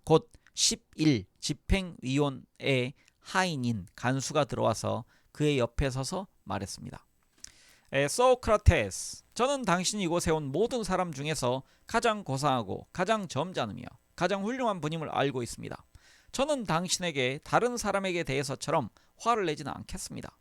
곧 11 집행위원회의 하인인 간수가 들어와서 그의 옆에 서서 말했습니다. 소크라테스, 저는 당신이 이곳에 온 모든 사람 중에서 가장 고상하고 가장 점잖으며 가장 훌륭한 분임을 알고 있습니다. 저는 당신에게 다른 사람에게 대해서처럼 화를 내지는 않겠습니다.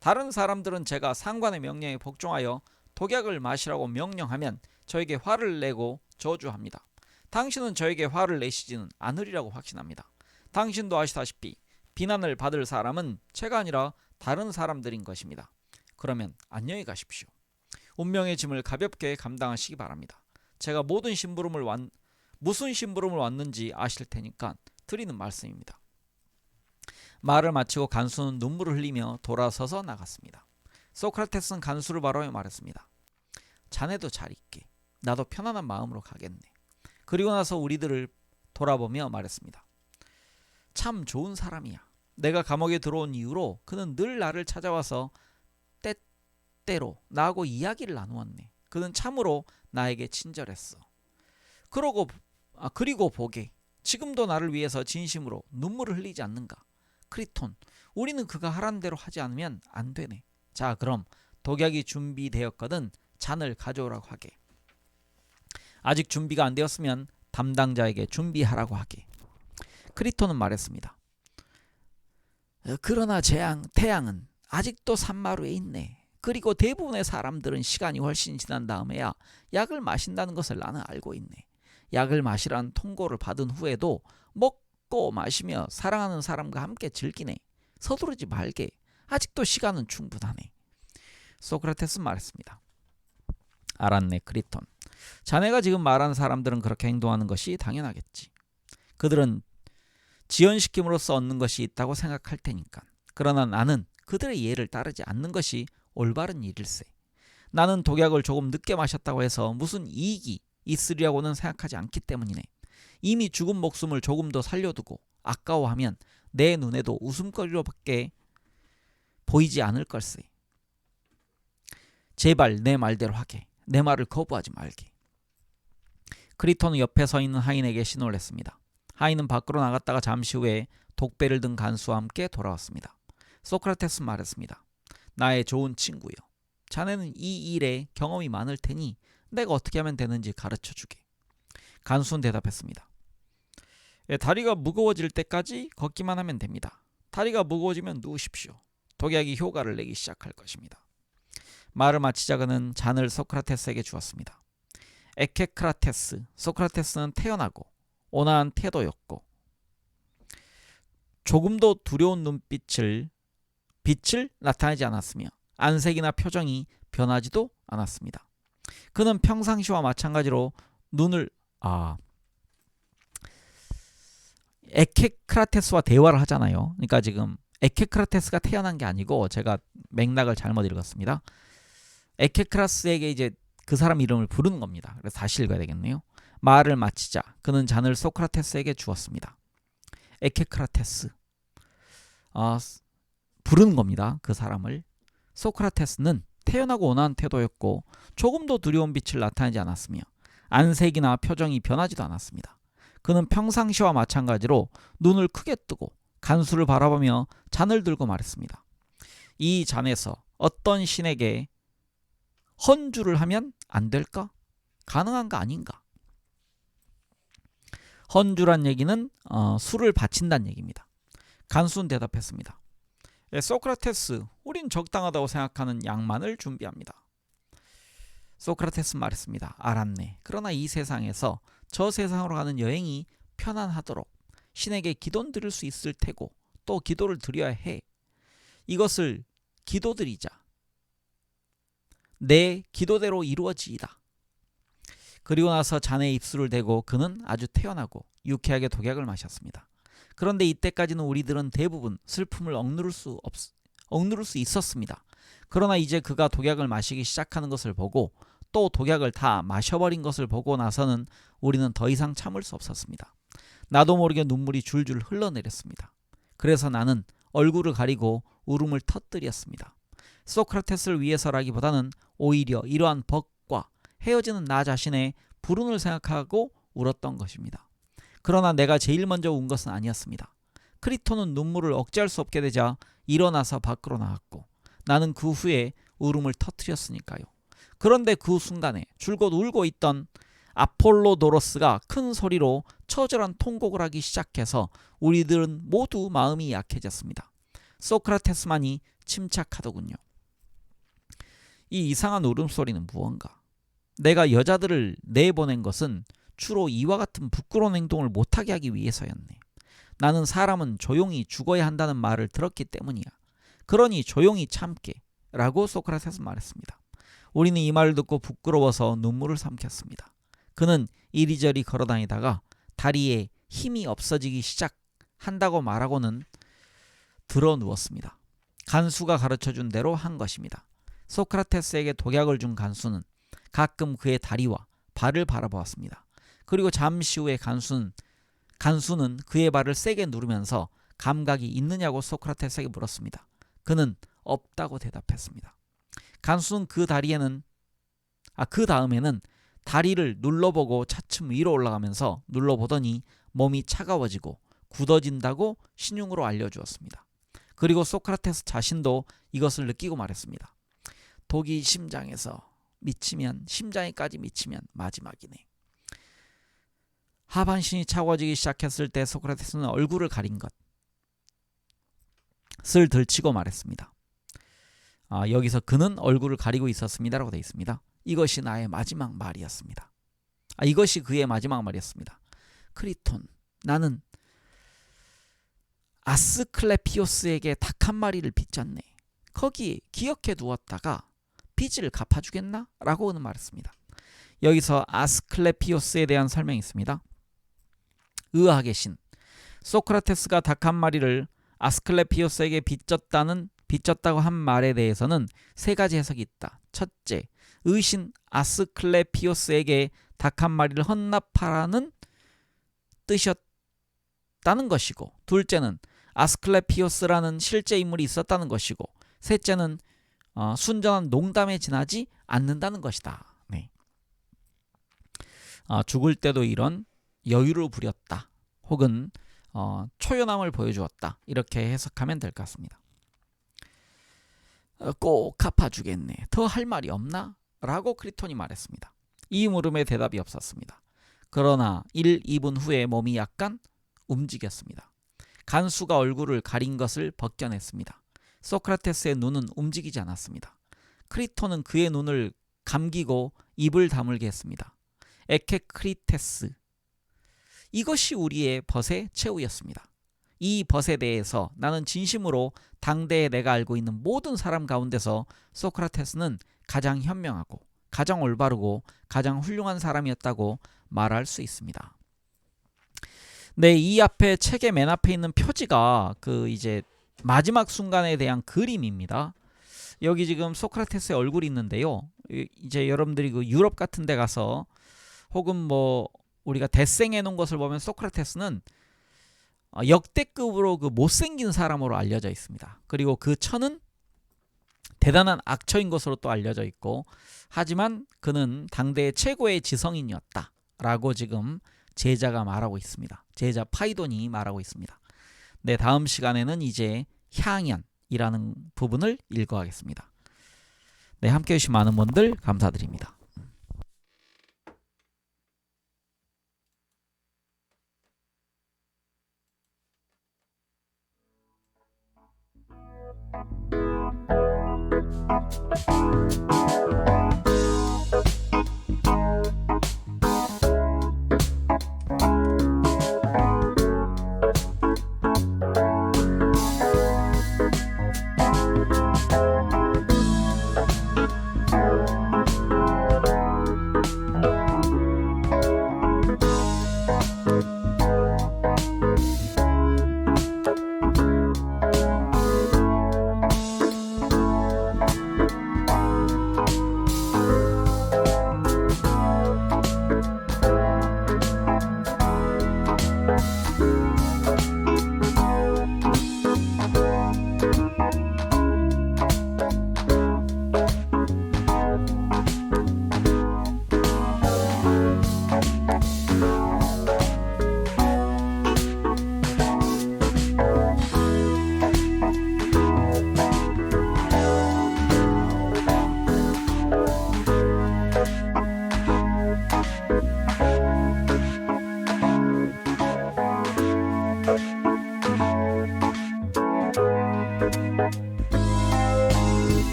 다른 사람들은 제가 상관의 명령에 복종하여 독약을 마시라고 명령하면 저에게 화를 내고 저주합니다. 당신은 저에게 화를 내시지는 않으리라고 확신합니다. 당신도 아시다시피 비난을 받을 사람은 제가 아니라 다른 사람들인 것입니다. 그러면 안녕히 가십시오. 운명의 짐을 가볍게 감당하시기 바랍니다. 제가 무슨 심부름을 왔는지 아실 테니까 드리는 말씀입니다. 말을 마치고 간수는 눈물을 흘리며 돌아서서 나갔습니다. 소크라테스는 간수를 바라며 말했습니다. 자네도 잘 있게. 나도 편안한 마음으로 가겠네. 그리고 나서 우리들을 돌아보며 말했습니다. 참 좋은 사람이야. 내가 감옥에 들어온 이후로 그는 늘 나를 찾아와서 때때로 나하고 이야기를 나누었네. 그는 참으로 나에게 친절했어. 그리고 보게. 지금도 나를 위해서 진심으로 눈물을 흘리지 않는가. 크리톤, 우리는 그가 하라는 대로 하지 않으면 안 되네. 자, 그럼 독약이 준비되었거든 잔을 가져오라고 하게. 아직 준비가 안 되었으면 담당자에게 준비하라고 하게. 크리톤은 말했습니다. 그러나 태양은 아직도 산마루에 있네. 그리고 대부분의 사람들은 시간이 훨씬 지난 다음에야 약을 마신다는 것을 나는 알고 있네. 약을 마시라는 통고를 받은 후에도 먹고 마시며 사랑하는 사람과 함께 즐기네. 서두르지 말게. 아직도 시간은 충분하네. 소크라테스 말했습니다. 알았네, 크리톤. 자네가 지금 말하는 사람들은 그렇게 행동하는 것이 당연하겠지. 그들은 지연시킴으로써 얻는 것이 있다고 생각할 테니까. 그러나 나는 그들의 예를 따르지 않는 것이 올바른 일일세. 나는 독약을 조금 늦게 마셨다고 해서 무슨 이익이 있으리라고는 생각하지 않기 때문이네. 이미 죽은 목숨을 조금 더 살려두고 아까워하면 내 눈에도 웃음거리로밖에 보이지 않을 걸세. 제발 내 말대로 하게. 내 말을 거부하지 말게. 크리톤은 옆에 서 있는 하인에게 신호를 했습니다. 하인은 밖으로 나갔다가 잠시 후에 독배를 든 간수와 함께 돌아왔습니다. 소크라테스 말했습니다. 나의 좋은 친구여. 자네는 이 일에 경험이 많을 테니 내가 어떻게 하면 되는지 가르쳐주게. 간수는 대답했습니다. 다리가 무거워질 때까지 걷기만 하면 됩니다. 다리가 무거워지면 누우십시오. 독약이 효과를 내기 시작할 것입니다. 말을 마치자 그는 잔을 소크라테스에게 주었습니다. 에케크라테스, 소크라테스는 태연하고 온화한 태도였고 조금도 두려운 빛을 나타내지 않았으며 안색이나 표정이 변하지도 않았습니다. 그는 평상시와 마찬가지로 에케크라테스와 대화를 하잖아요. 그러니까 지금 에케크라테스가 태어난 게 아니고 제가 맥락을 잘못 읽었습니다. 에케크라스에게 이제 그 사람 이름을 부르는 겁니다. 그래서 다시 읽어야 되겠네요. 말을 마치자 그는 잔을 소크라테스에게 주었습니다. 에케크라테스 부르는 겁니다. 그 사람을. 소크라테스는 태연하고 온화한 태도였고 조금도 두려운 빛을 나타내지 않았으며 안색이나 표정이 변하지도 않았습니다. 그는 평상시와 마찬가지로 눈을 크게 뜨고 간수를 바라보며 잔을 들고 말했습니다. 이 잔에서 어떤 신에게 헌주를 하면 안 될까? 가능한 거 아닌가? 헌주란 얘기는 술을 바친다는 얘기입니다. 간수는 대답했습니다. 소크라테스, 우린 적당하다고 생각하는 양만을 준비합니다. 소크라테스 말했습니다. 알았네. 그러나 이 세상에서 저 세상으로 가는 여행이 편안하도록 신에게 기도는 드릴 수 있을 테고 또 기도를 드려야 해. 이것을 기도드리자. 내 기도대로 이루어지이다. 그리고 나서 잔에 입술을 대고 그는 아주 태연하고 유쾌하게 독약을 마셨습니다. 그런데 이때까지는 우리들은 대부분 슬픔을 억누를 수 있었습니다. 그러나 이제 그가 독약을 마시기 시작하는 것을 보고 또 독약을 다 마셔버린 것을 보고 나서는 우리는 더 이상 참을 수 없었습니다. 나도 모르게 눈물이 줄줄 흘러내렸습니다. 그래서 나는 얼굴을 가리고 울음을 터뜨렸습니다. 소크라테스를 위해서라기보다는 오히려 이러한 벅과 헤어지는 나 자신의 불운을 생각하고 울었던 것입니다. 그러나 내가 제일 먼저 운 것은 아니었습니다. 크리톤은 눈물을 억제할 수 없게 되자 일어나서 밖으로 나왔고 나는 그 후에 울음을 터뜨렸으니까요. 그런데 그 순간에 줄곧 울고 있던 아폴로도로스가 큰 소리로 처절한 통곡을 하기 시작해서 우리들은 모두 마음이 약해졌습니다. 소크라테스만이 침착하더군요. 이 이상한 울음소리는 무언가? 내가 여자들을 내보낸 것은 주로 이와 같은 부끄러운 행동을 못하게 하기 위해서였네. 나는 사람은 조용히 죽어야 한다는 말을 들었기 때문이야. 그러니 조용히 참게 라고 소크라테스 말했습니다. 우리는 이 말을 듣고 부끄러워서 눈물을 삼켰습니다. 그는 이리저리 걸어다니다가 다리에 힘이 없어지기 시작한다고 말하고는 들어 누웠습니다. 간수가 가르쳐준 대로 한 것입니다. 소크라테스에게 독약을 준 간수는 가끔 그의 다리와 발을 바라보았습니다. 그리고 잠시 후에 간수는 그의 발을 세게 누르면서 감각이 있느냐고 소크라테스에게 물었습니다. 그는 없다고 대답했습니다. 간수는 그 다음에는 다리를 눌러보고 차츰 위로 올라가면서 눌러보더니 몸이 차가워지고 굳어진다고 신용으로 알려주었습니다. 그리고 소크라테스 자신도 이것을 느끼고 말했습니다. 독이 심장에까지 미치면 마지막이네. 하반신이 차가워지기 시작했을 때 소크라테스는 얼굴을 가린 것을 들치고 말했습니다. 여기서 그는 얼굴을 가리고 있었습니다라고 되어 있습니다. 이것이 나의 마지막 말이었습니다. 이것이 그의 마지막 말이었습니다. 크리톤, 나는 아스클레피오스에게 닭 한 마리를 빚졌네. 거기 기억해 두었다가 빚을 갚아주겠나? 라고 그는 말했습니다. 여기서 아스클레피오스에 대한 설명이 있습니다. 의학의 신 소크라테스가 닭 한 마리를 아스클레피오스에게 빚졌다고 한 말에 대해서는 세 가지 해석이 있다. 첫째, 의신 아스클레피오스에게 닭 한 마리를 헌납하라는 뜻이었다는 것이고, 둘째는 아스클레피오스라는 실제 인물이 있었다는 것이고, 셋째는 순전한 농담에 지나지 않는다는 것이다. 네. 죽을 때도 이런 여유를 부렸다, 혹은 초연함을 보여주었다, 이렇게 해석하면 될 것 같습니다. 꼭 갚아주겠네. 더 할 말이 없나? 라고 크리톤이 말했습니다. 이 물음에 대답이 없었습니다. 그러나 1, 2분 후에 몸이 약간 움직였습니다. 간수가 얼굴을 가린 것을 벗겨냈습니다. 소크라테스의 눈은 움직이지 않았습니다. 크리톤은 그의 눈을 감기고 입을 다물게 했습니다. 에케크리테스, 이것이 우리의 벗의 최후였습니다. 이 벗에 대해서 나는 진심으로 당대에 내가 알고 있는 모든 사람 가운데서 소크라테스는 가장 현명하고 가장 올바르고 가장 훌륭한 사람이었다고 말할 수 있습니다. 네, 이 앞에 책의 맨 앞에 있는 표지가 이제 마지막 순간에 대한 그림입니다. 여기 지금 소크라테스의 얼굴이 있는데요. 이제 여러분들이 유럽 같은 데 가서 혹은 우리가 대생해 놓은 것을 보면 소크라테스는 역대급으로 못생긴 사람으로 알려져 있습니다. 그리고 그 처는 대단한 악처인 것으로 또 알려져 있고, 하지만 그는 당대의 최고의 지성인이었다라고 지금 제자가 말하고 있습니다. 제자 파이돈이 말하고 있습니다. 네, 다음 시간에는 이제 향연이라는 부분을 읽어가겠습니다. 네, 함께 해주신 많은 분들 감사드립니다. Thank you.